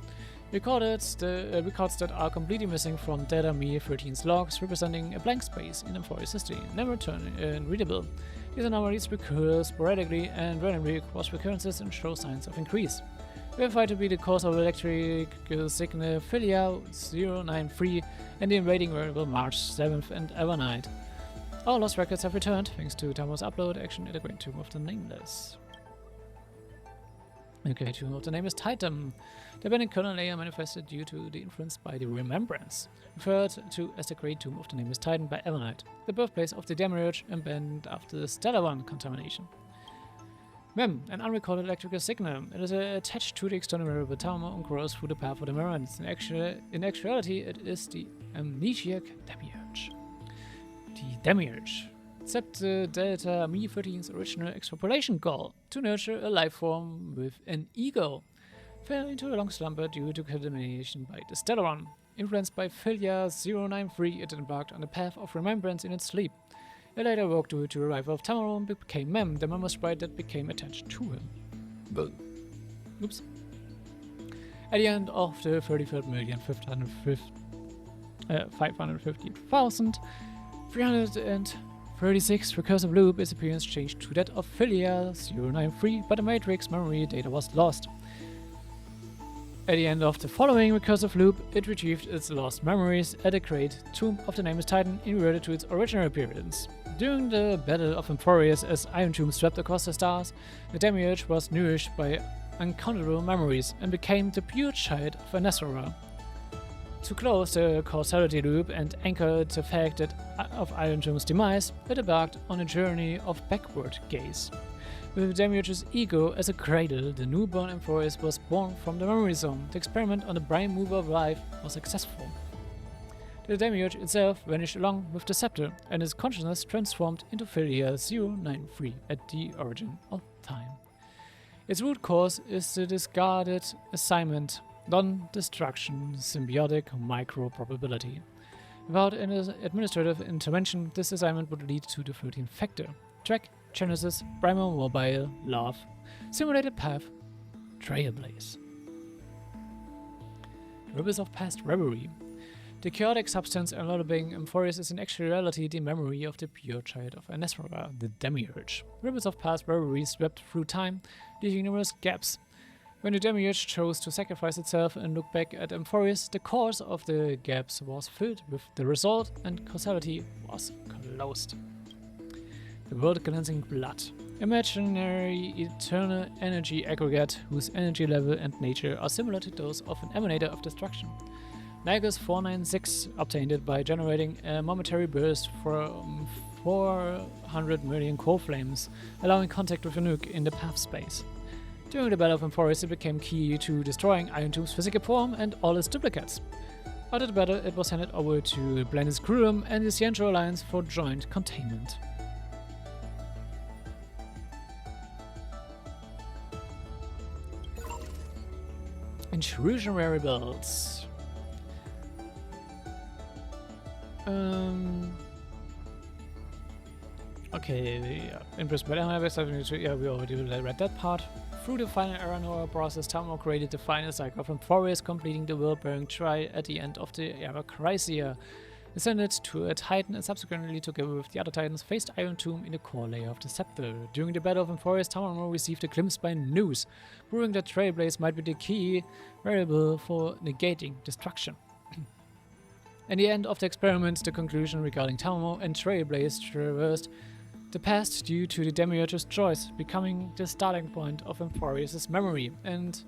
Records that are completely missing from Data Me13's logs, representing a blank space in Amphorius history, never turn readable. These anomalies recur sporadically and randomly across recurrences and show signs of increase. Verified to be the cause of electric signal Filia 093 and the invading variable March 7th and Evernight. All lost records have returned, thanks to Tamo's upload action in the Great Tomb of the Nameless. The Great Tomb of the Nameless Titan. The abandoned kernel layer manifested due to the influence by the Remembrance, referred to as the Great Tomb of the Nameless Titan by Evernight, the birthplace of the Demiurge abandoned after the Stellar One contamination. Mem, an unrecorded electrical signal. It is attached to the external variable Tamamo and grows through the path of the Remembrance. In actuality, it is the amnesiac Demiurge. The Demiurge. Accept the Delta Me13's original extrapolation goal, to nurture a life form with an ego. Fell into a long slumber due to contamination by the Stellar One. Influenced by Filia 093, it embarked on the path of remembrance in its sleep. It later woke due to the arrival of Tamamo and became Mem, the memory sprite that became attached to him. Oops. At the end of the 33,550,336 recursive loop, its appearance changed to that of Filia 093, but the Matrix memory data was lost. At the end of the following recursive loop, it retrieved its lost memories at the Great Tomb of the Nameless Titan and reverted to its original appearance. During the Battle of Amphorius, as Iron Tomb swept across the stars, the Demiurge was nourished by uncountable memories and became the pure child of Anesora. To close the causality loop and anchor the fact of Iron Tomb's demise, it embarked on a journey of backward gaze. With the Demiurge's ego as a cradle, the newborn Amphorius was born from the memory zone. The experiment on the brain mover of life was successful. The Demiurge itself vanished along with the scepter, and its consciousness transformed into Filia 093 at the origin of time. Its root cause is the discarded assignment, non-destruction, symbiotic micro-probability. Without an administrative intervention, this assignment would lead to the 13th factor: track, Genesis, Primal Mobile, Love, Simulated Path, Trailblaze. Rivers of Past Reverie. The chaotic substance enveloping Amphorius is in actuality the memory of the pure child of Anesora, the Demiurge. Rivers of Past Reverie swept through time, leaving numerous gaps. When the Demiurge chose to sacrifice itself and look back at Amphorius, the course of the gaps was filled with the result, and causality was closed. The world-cleansing blood. Imaginary eternal energy aggregate whose energy level and nature are similar to those of an emanator of destruction. Nykus 496 obtained it by generating a momentary burst from 400 million core flames, allowing contact with a nuke in the path space. During the Battle of Amphorius, it became key to destroying Iron Tomb's physical form and all its duplicates. After the battle, it was handed over to Blended's Crewroom and the Central Alliance for joint containment. Intrusion variables. Okay, yeah. Impressed by the yeah, we already read that part. Through the final Aranoa process, Tamamo created the final cycle of Amphorius, completing the world-bearing try at the end of the era Chrysia. Ascended to a Titan and subsequently, together with the other Titans, faced Iron Tomb in the core layer of the Scepter. During the Battle of Amphorius, Tamamo received a glimpse by News, proving that Trailblaze might be the key variable for negating destruction. At the end of the experiment, the conclusion regarding Tamamo and Trailblaze traversed the past due to the Demiurge's choice, becoming the starting point of Amphorius' memory and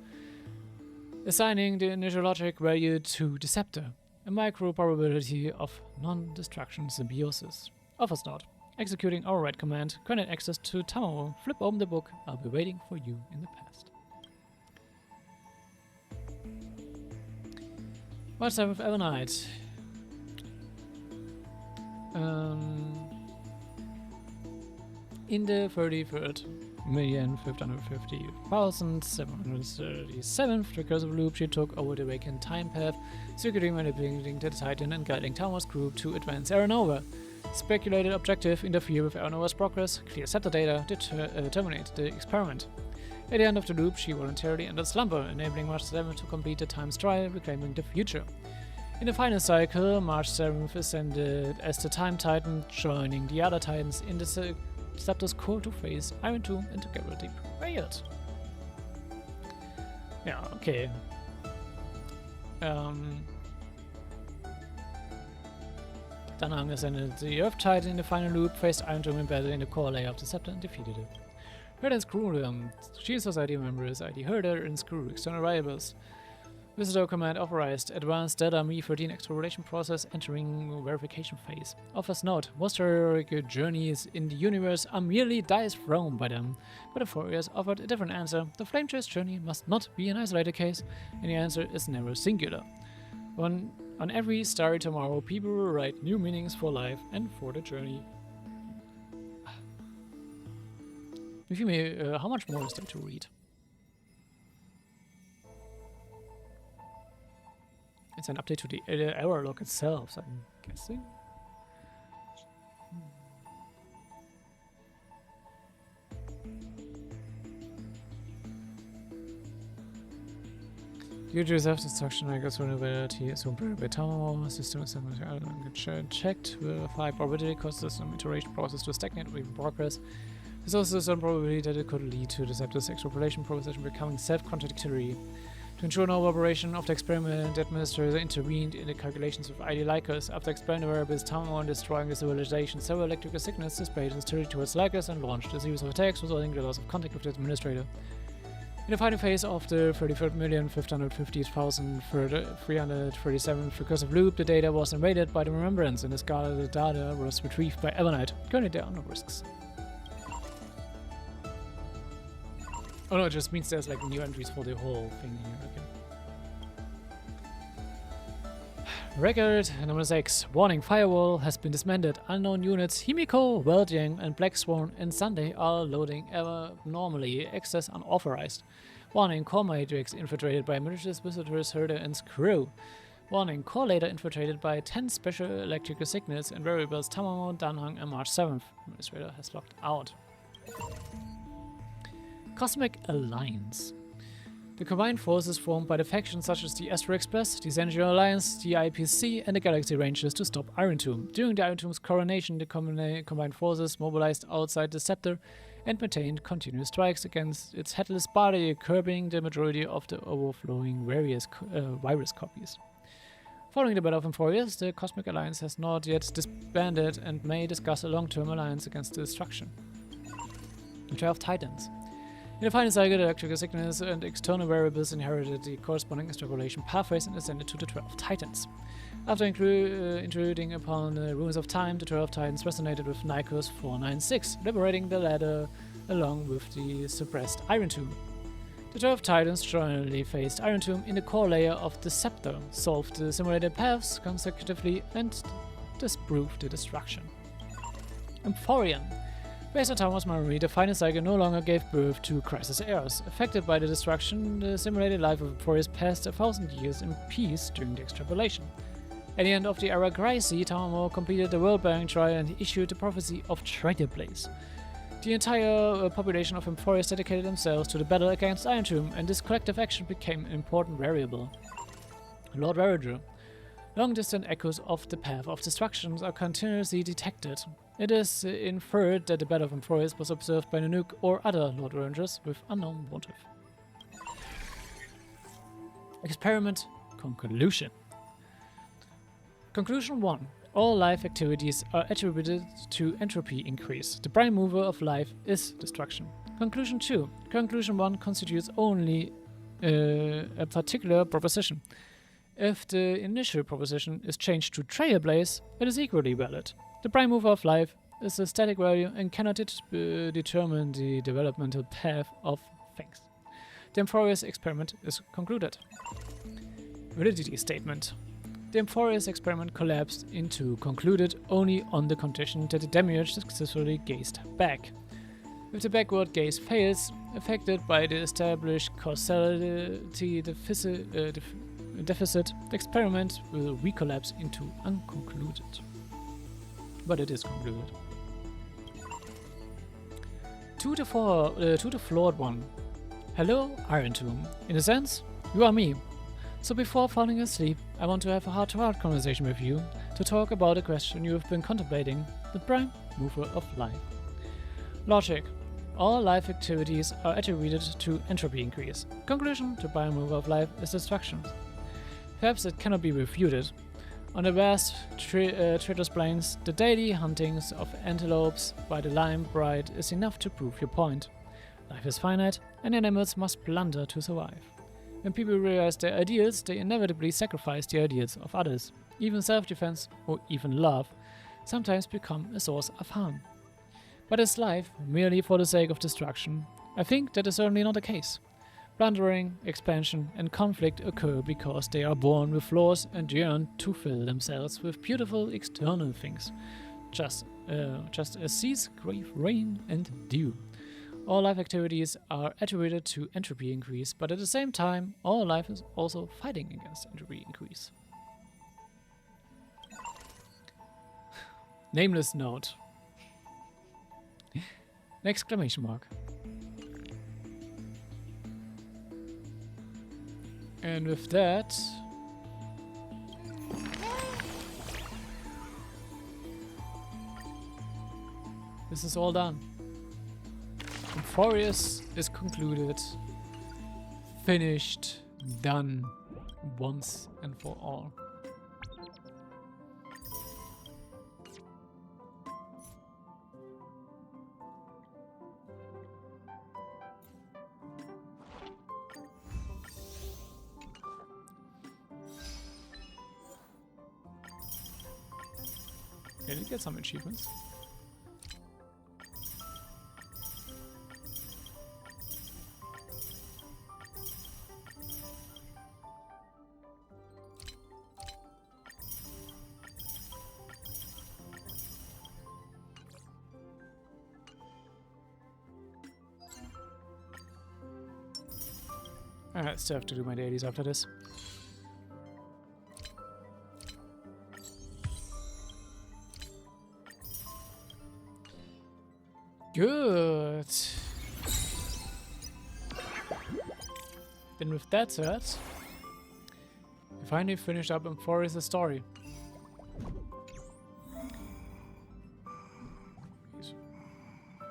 assigning the initial logic value to the Scepter, a micro probability of non-destruction symbiosis. Offers not. Executing override command, granted access to Tamamo. Flip open the book. I'll be waiting for you in the past. What's up with Evernight? In the 33,550,737th recursive loop, she took over the vacant time path, secretly manipulating the Titan and guiding Tamo's group to advance Aranova. Speculated objective: interfere with Aranova's progress, clear Scepter data, terminate the experiment. At the end of the loop, she voluntarily entered slumber, enabling March 7th to complete the time's trial, reclaiming the future. In the final cycle, March 7th ascended as the Time Titan, joining the other Titans in the Scepter's core to face Iron Tomb and together they prevailed. Yeah, okay. Danang ascended the Earth Titan in the final loop, faced Iron Tomb in battle in the core layer of the Scepter and defeated it. Herder and Screw, Shield Society members, ID Herder and Screw, external variables. Visitor command authorized advanced data Me-13 exploration process entering verification phase. Offers note, most heroic journeys in the universe are merely dice thrown by them, but Amphorius offered a different answer. The Flame Chase journey must not be an isolated case, and the answer is never singular. On every starry tomorrow, people will write new meanings for life and for the journey. If you may, how much more is there to read? It's an update to the error log itself, so I'm guessing. Due to self-destruction, I guess vulnerability is by Tamamo. System is checked. Verify probability causes the system iteration process to stagnate or even progress. There's also some probability that it could lead to the Scepter's extrapolation proposition becoming self-contradictory. To ensure normal operation of the experiment, the administrator intervened in the calculations of ID Lycos. After exploring the variables Tamamo and destroying the civilization, several electrical signals displayed his territory towards Lycos and launched a series of attacks, resulting in the loss of contact with the administrator. In the final phase of the 33,550,337th recursive loop, the data was invaded by the Remembrance, and the scarlet data was retrieved by Evernight. Currently, there are no risks. Oh no, it just means there's like new entries for the whole thing here. Okay. Record number 6. Warning, Firewall has been disbanded. Unknown units Himiko, Weldyang and Black Swan and Sunday are loading abnormally. Access unauthorized. Warning, Core Matrix infiltrated by malicious visitors, Herder and Screw. Warning, Core Later infiltrated by 10 special electrical signals and variables Tamamo, Danhang and March 7th. Administrator has logged out. Cosmic Alliance. The combined forces formed by the factions such as the Astro Express, the Sensual Alliance, the IPC, and the Galaxy Rangers to stop Iron Tomb. During the Iron Tomb's coronation, the combined forces mobilized outside the Scepter and maintained continuous strikes against its headless body, curbing the majority of the overflowing virus copies. Following the Battle of Amphorius, the Cosmic Alliance has not yet disbanded and may discuss a long-term alliance against the destruction. The 12 Titans. In the final cycle, the electrical signals and external variables inherited the corresponding extrapolation pathways and ascended to the 12 Titans. After intruding upon the ruins of time, the 12 Titans resonated with Nikos 496, liberating the latter along with the suppressed Iron Tomb. The 12 Titans jointly faced Iron Tomb in the core layer of the Scepter, solved the simulated paths consecutively, and disproved the destruction. Amphorian. Based on Tamo's memory, the final Saga no longer gave birth to Crisis heirs. Affected by the destruction, the simulated life of Emphorius passed 1,000 years in peace during the extrapolation. At the end of the era Crisis, Tamamo completed the world-bearing trial and issued the prophecy of Trailblaze. The entire population of Emphorius dedicated themselves to the battle against Iron Tomb, and this collective action became an important variable. Lord Veriger. Long-distant echoes of the path of destruction are continuously detected. It is inferred that the Battle of Emphorius was observed by Nanook or other Lord Rangers with unknown motive. Experiment Conclusion. Conclusion 1. All life activities are attributed to entropy increase. The prime mover of life is destruction. Conclusion 2. Conclusion 1 constitutes only a particular proposition. If the initial proposition is changed to Trailblaze, it is equally valid. The prime mover of life is a static value and cannot determine the developmental path of things. The Emphorius experiment is concluded. Validity statement. The Emphorius experiment collapsed into concluded only on the condition that the demiurge successfully gazed back. If the backward gaze fails, affected by the established causality deficit, the experiment will recollapse into unconcluded. But it is concluded. To the flawed one. Hello, Iron Tomb. In a sense, you are me. So before falling asleep, I want to have a heart-to-heart conversation with you to talk about a question you have been contemplating, the prime mover of life. Logic. All life activities are attributed to entropy increase. Conclusion, the prime mover of life is destruction. Perhaps it cannot be refuted. On the vast treacherous plains, the daily huntings of antelopes by the lime bride is enough to prove your point. Life is finite, and animals must plunder to survive. When people realize their ideals, they inevitably sacrifice the ideals of others. Even self-defense, or even love, sometimes become a source of harm. But is life merely for the sake of destruction? I think that is certainly not the case. Plundering, expansion, and conflict occur because they are born with flaws and yearn to fill themselves with beautiful external things, just as seas crave rain and dew. All life activities are attributed to entropy increase, but at the same time, all life is also fighting against entropy increase. Nameless note. Exclamation mark. And with that, this is all done. Emphorius is concluded, finished, done, once and for all. I did get some achievements. I still have to do my dailies after this. Good. Then with that said, we finally finished up Emphorius' story.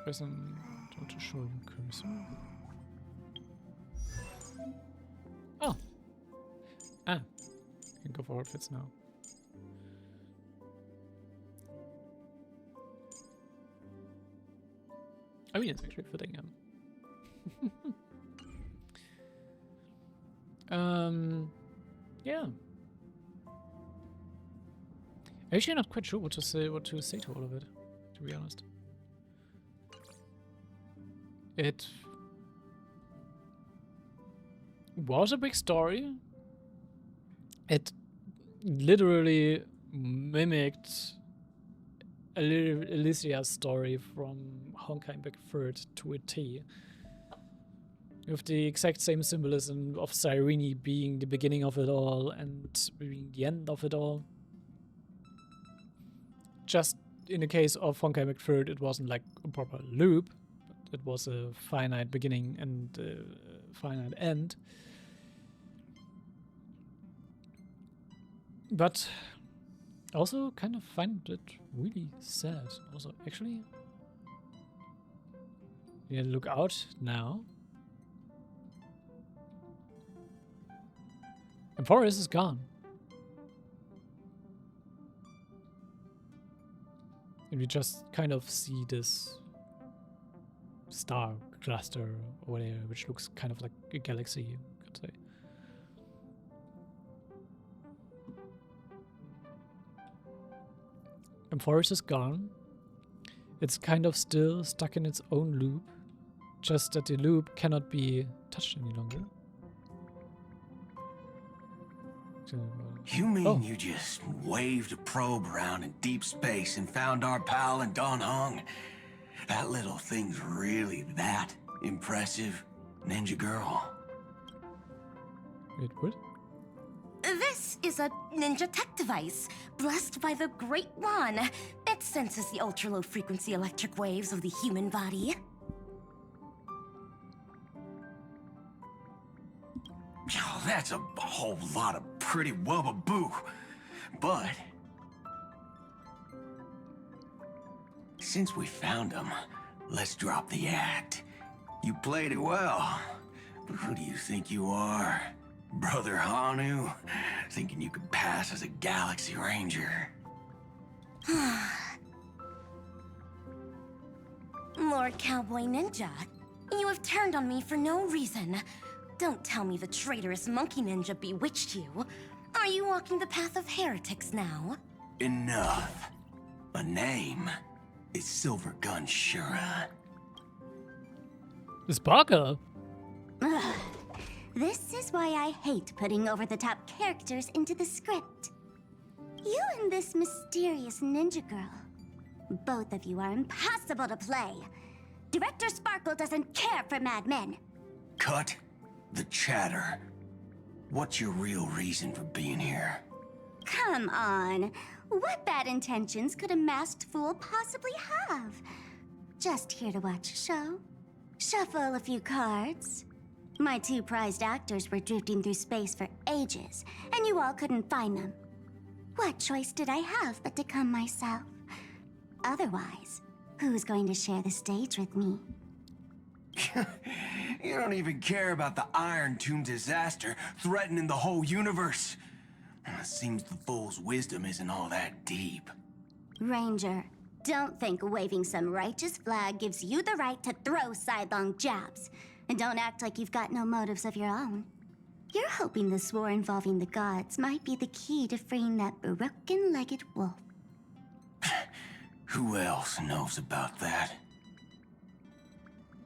Prison to show you cursor. Oh. Ah. I can go for outfits now. I mean, it's actually fitting him. Yeah. I'm actually not quite sure what to say to all of it, to be honest. It was a big story. It literally mimicked Elysia's story from Honkai Impact 3rd to a T. With the exact same symbolism of Cyrene being the beginning of it all and being the end of it all. Just in the case of Honkai Impact 3rd, it wasn't like a proper loop, but it was a finite beginning and a finite end. But I also kind of find it really sad. Also, actually, yeah, look out now. And Forest is gone. And we just kind of see this star cluster or whatever, which looks kind of like a galaxy, you could say. And Forest is gone. It's kind of still stuck in its own loop, just that the loop cannot be touched any longer. You mean Oh. you just waved a probe around in deep space and found our pal in Don Hung? That little thing's really that impressive, ninja girl. Wait, what? This is a ninja tech device, blessed by the Great One. It senses the ultra-low frequency electric waves of the human body. Oh, that's a whole lot of pretty wubba-boo. But since we found him, let's drop the act. You played it well, but who do you think you are? Brother Hanu? Thinking you could pass as a Galaxy Ranger? Lord Cowboy Ninja, you have turned on me for no reason. Don't tell me the traitorous monkey ninja bewitched you. Are you walking the path of heretics now? Enough. A name is Silver Gun Shura. Sparkle! Ugh. This is why I hate putting over-the-top characters into the script. You and this mysterious ninja girl. Both of you are impossible to play. Director Sparkle doesn't care for Mad Men. Cut the chatter. What's your real reason for being here? Come on. What bad intentions could a masked fool possibly have? Just here to watch a show. Shuffle a few cards. My two prized actors were drifting through space for ages, and you all couldn't find them. What choice did I have but to come myself? Otherwise, who's going to share the stage with me? You don't even care about the Iron Tomb disaster threatening the whole universe. It seems the fool's wisdom isn't all that deep. Ranger, don't think waving some righteous flag gives you the right to throw sidelong jabs. And don't act like you've got no motives of your own. You're hoping this war involving the gods might be the key to freeing that broken-legged wolf. Who else knows about that?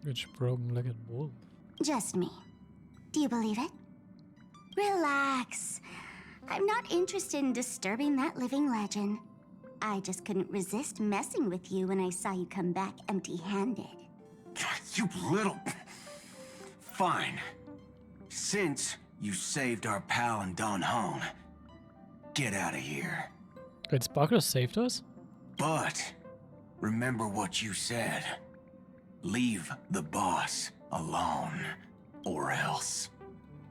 Which broken-legged wolf? Just me. Do you believe it? Relax. I'm not interested in disturbing that living legend. I just couldn't resist messing with you when I saw you come back empty-handed. You little... Fine. Since you saved our pal in Don Hung, get out of here. Wait, Sparkle saved us? But remember what you said. Leave the boss alone, or else.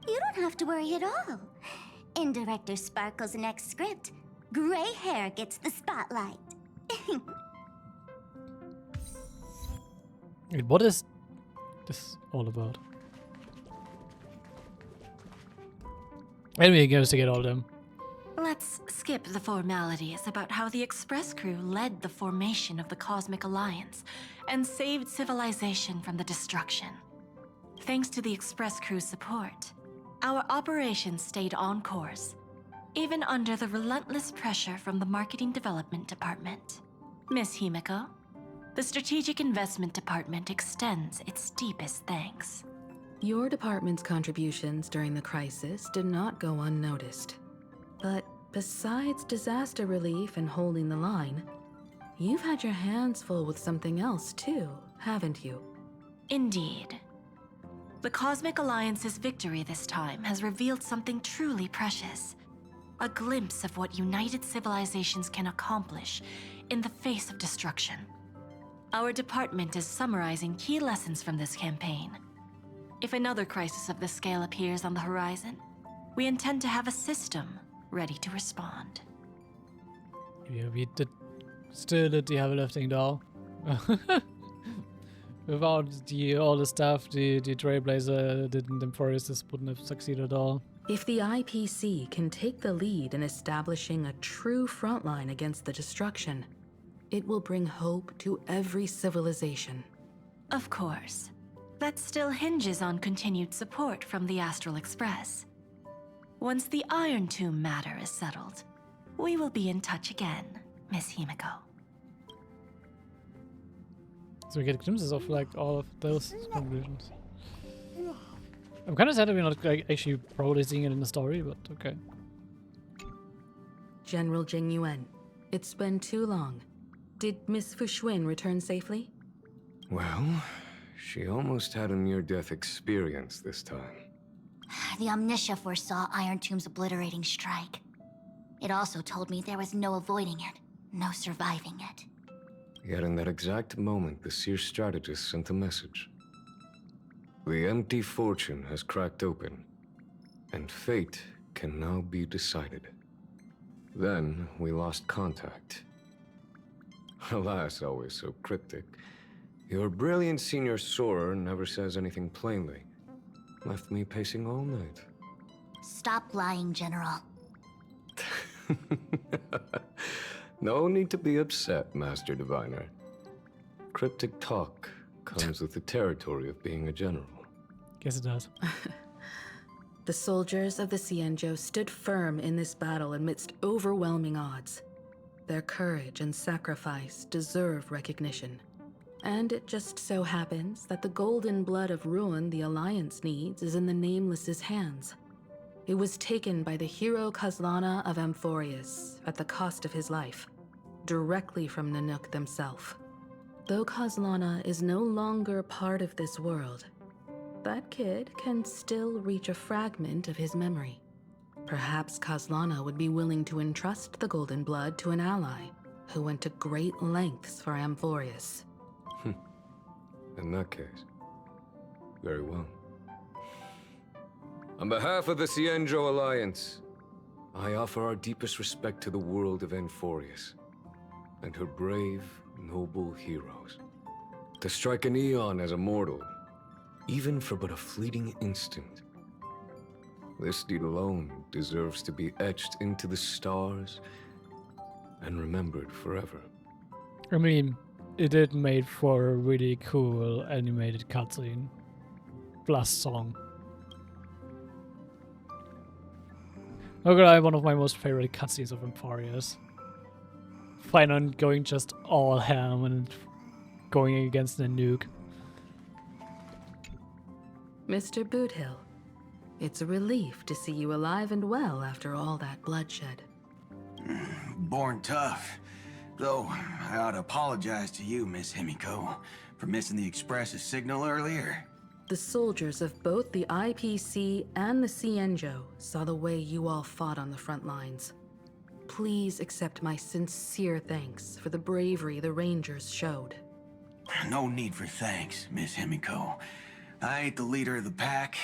You don't have to worry at all. In Director Sparkle's next script, gray hair gets the spotlight. Wait, what is this all about? Anyway, goes to get all of them. Let's skip the formalities about how the Express crew led the formation of the Cosmic Alliance and saved civilization from the destruction. Thanks to the Express crew's support, our operations stayed on course, even under the relentless pressure from the Marketing Development Department. Miss Himiko, the Strategic Investment Department extends its deepest thanks. Your department's contributions during the crisis did not go unnoticed. But besides disaster relief and holding the line, You've had your hands full with something else too, haven't you? Indeed. The Cosmic Alliance's victory this time has revealed something truly precious. A glimpse of what united civilizations can accomplish in the face of destruction. Our department is summarizing key lessons from this campaign. If another crisis of this scale appears on the horizon, we intend to have a system ready to respond. Yeah, we still did the heavy lifting though. Without all the stuff, the Trailblazer didn't Emphorius this wouldn't have succeeded at all. If the IPC can take the lead in establishing a true frontline against the destruction, it will bring hope to every civilization. Of course. That still hinges on continued support from the Astral Express. Once the Iron Tomb matter is settled, we will be in touch again, Miss Himiko. So we get glimpses of like all of those conclusions. I'm kind of sad that we're not like actually probably seeing it in the story, but okay. General Jing Yuan, it's been too long. Did Miss Fuxuan return safely? Well, she almost had a near-death experience this time. The Omniscia foresaw Iron Tomb's obliterating strike. It also told me there was no avoiding it, no surviving it. Yet in that exact moment, the Seer strategist sent a message. The empty fortune has cracked open, and fate can now be decided. Then we lost contact. Alas, always so cryptic. Your brilliant senior soarer never says anything plainly. Left me pacing all night. Stop lying, General. No need to be upset, Master Diviner. Cryptic talk comes with the territory of being a general. Guess it does. The soldiers of the Cienjo stood firm in this battle amidst overwhelming odds. Their courage and sacrifice deserve recognition. And it just so happens that the golden blood of ruin the Alliance needs is in the Nameless's hands. It was taken by the hero Kazlana of Amphorius at the cost of his life, directly from Nanook themselves. Though Kazlana is no longer part of this world, that kid can still reach a fragment of his memory. Perhaps Kazlana would be willing to entrust the golden blood to an ally who went to great lengths for Amphorius. In that case, very well. On behalf of the Cienjo Alliance, I offer our deepest respect to the world of Amphorius and her brave, noble heroes. To strike an eon as a mortal, even for but a fleeting instant, this deed alone deserves to be etched into the stars and remembered forever. I mean, it did made for a really cool animated cutscene. Plus song. Okay, one of my most favorite cutscenes of Amphorius. Final going just all ham and going against the nuke. Mr. Boothill, it's a relief to see you alive and well after all that bloodshed. Born tough. Though, I ought to apologize to you, Miss Himiko, for missing the Express's signal earlier. The soldiers of both the IPC and the Cienjo saw the way you all fought on the front lines. Please accept my sincere thanks for the bravery the Rangers showed. No need for thanks, Miss Himiko. I ain't the leader of the pack,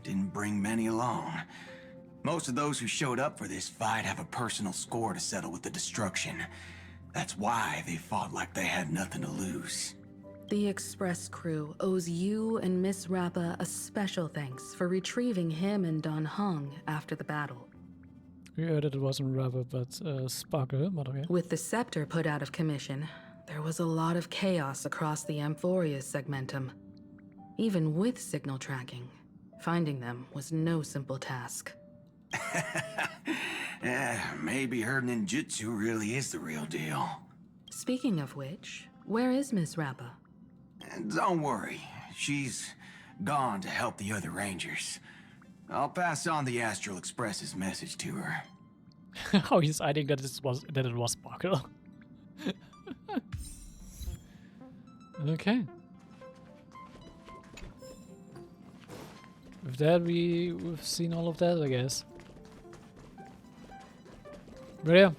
didn't bring many along. Most of those who showed up for this fight have a personal score to settle with the destruction. That's why they fought like they had nothing to lose. The Express crew owes you and Miss Rappa a special thanks for retrieving him and Don Hong after the battle. We heard that it wasn't Rubber, but Sparkle, but okay. With the scepter put out of commission, there was a lot of chaos across the Amphorius segmentum. Even with signal tracking, finding them was no simple task. Maybe her ninjutsu really is the real deal. Speaking of which, where is Miss Rappa? Don't worry, she's gone to help the other Rangers. I'll pass on the Astral Express's message to her. Oh, he's hiding that it was Sparkle. Okay. With that, we've seen all of that, I guess. But yeah.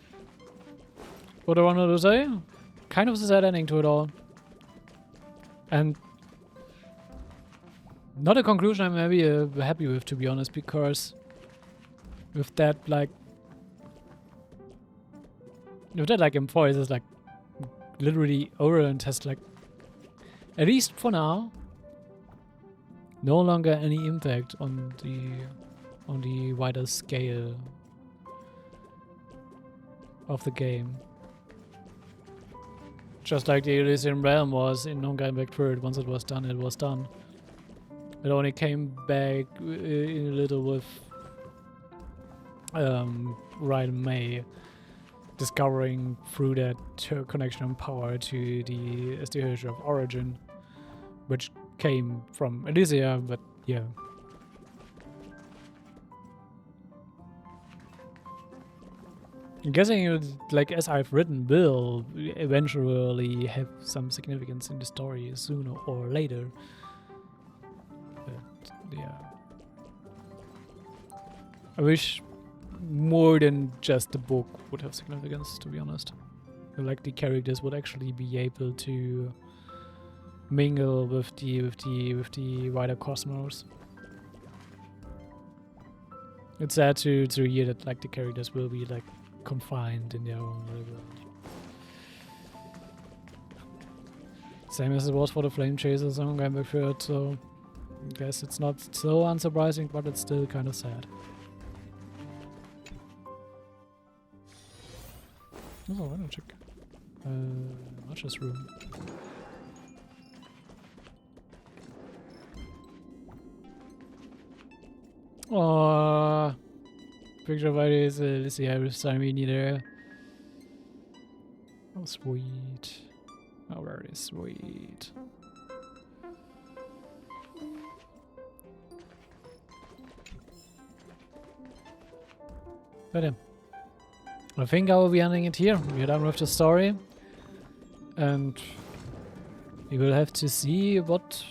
What I wanted to say? Kind of a sad ending to it all. And not a conclusion I'm maybe happy with, to be honest, because with that, like, M4 is like literally over and has like, at least for now, no longer any impact on the wider scale of the game. Just like the Elysian Realm was in Honkai Impact 3rd, once it was done, it was done. It only came back in a little with Ryan May discovering through that connection and power to the SDH of Origin, which came from Elysia, but yeah. I'm guessing it, like, as I've written, will eventually have some significance in the story sooner or later. But yeah. I wish more than just the book would have significance, to be honest. Like the characters would actually be able to mingle with the wider cosmos. It's sad to hear that like the characters will be like confined in their own world. Same as it was for the Flame Chasers on Honkai Impact 3rd, so I guess it's not so unsurprising, but it's still kind of sad. Oh, why don't check? Archer's room. Oh, picture of it is Lizzie with Simini there. Oh, sweet. Oh, very sweet. But yeah. I think I will be ending it here. We're done with the story. And we will have to see what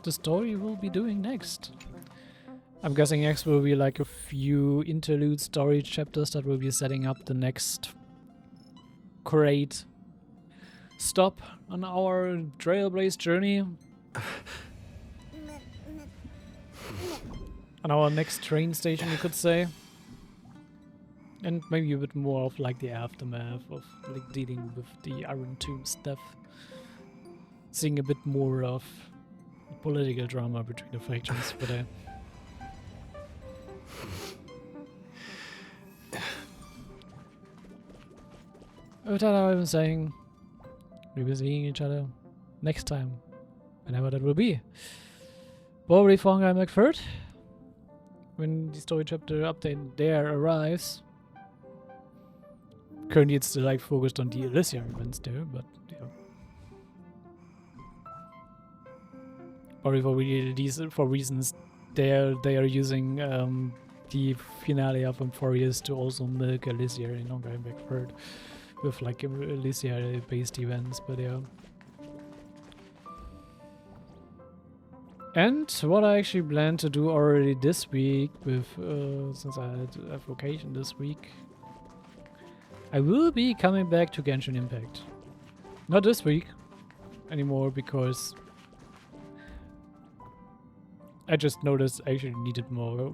the story will be doing next. I'm guessing next will be like a few interlude story chapters that will be setting up the next great stop on our Trailblaze journey. On our next train station, you could say. And maybe a bit more of like the aftermath of like dealing with the Iron Tomb stuff. Seeing a bit more of political drama between the factions, but with that, I'm saying we'll be seeing each other next time, whenever that will be. Probably for Honkai Impact 3rd, when the story chapter update there arrives. Currently it's still like focused on the Elysian events there, but yeah. Probably for reasons they are using the finale of Amphorius to also milk Elysia in Honkai Impact 3rd with like Elysia based events, but yeah. And what I actually plan to do already this week with since I had a vocation this week, I will be coming back to Genshin Impact. Not this week anymore, because I just noticed I actually needed more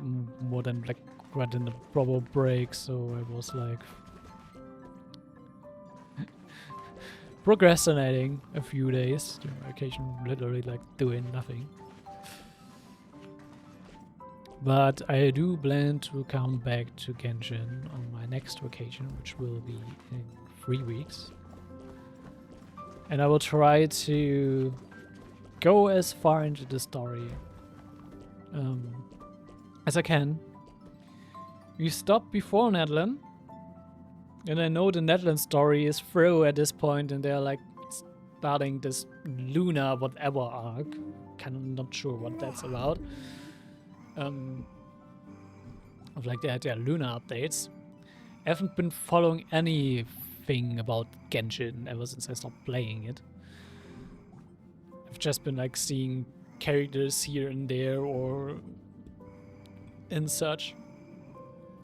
than like a proper break, so I was like procrastinating a few days during vacation, literally like doing nothing. But I do plan to come back to Genshin on my next vacation, which will be in 3 weeks. And I will try to go as far into the story as I can. We stopped before Nedland, and I know the Nedland story is through at this point, and they're like starting this Luna whatever arc. Kind of not sure what that's about. Of like their Luna updates. I haven't been following any thing about Genshin ever since I stopped playing it. I've just been like seeing characters here and there or and such,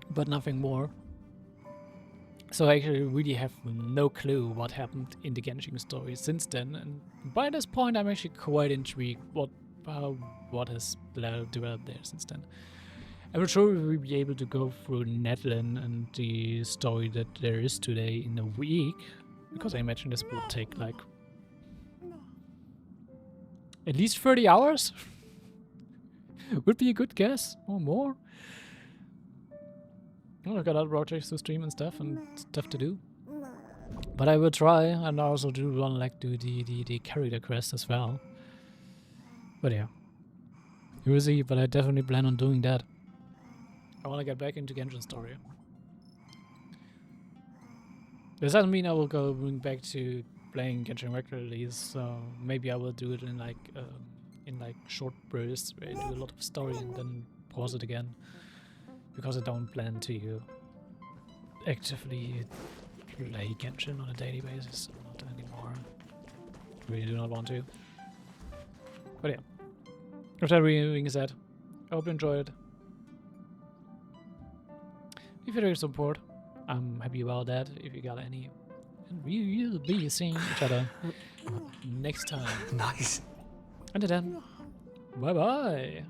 but nothing more. So I actually really have no clue what happened in the Genshin story since then, and by this point I'm actually quite intrigued what has developed there since then. I'm not sure if we'll be able to go through Netlin and the story that there is today in a week, because I imagine this will take like at least 30 hours. Would be a good guess, or more. Well, I've got other projects to stream and stuff to do. But I will try, and I also do want to do the character quest as well. But yeah. You will see, but I definitely plan on doing that. I want to get back into Genshin story. This doesn't mean I will go back to playing Genshin regularly, so maybe I will do it in like short bursts where I do a lot of story and then pause it again. Because I don't plan to actively play Genshin on a daily basis. Not anymore. Really do not want to. But yeah. With that being said, I hope you enjoyed. If you like support, I'm happy about that. If you got any. And we will be seeing each other next time. Nice. Until then, bye bye.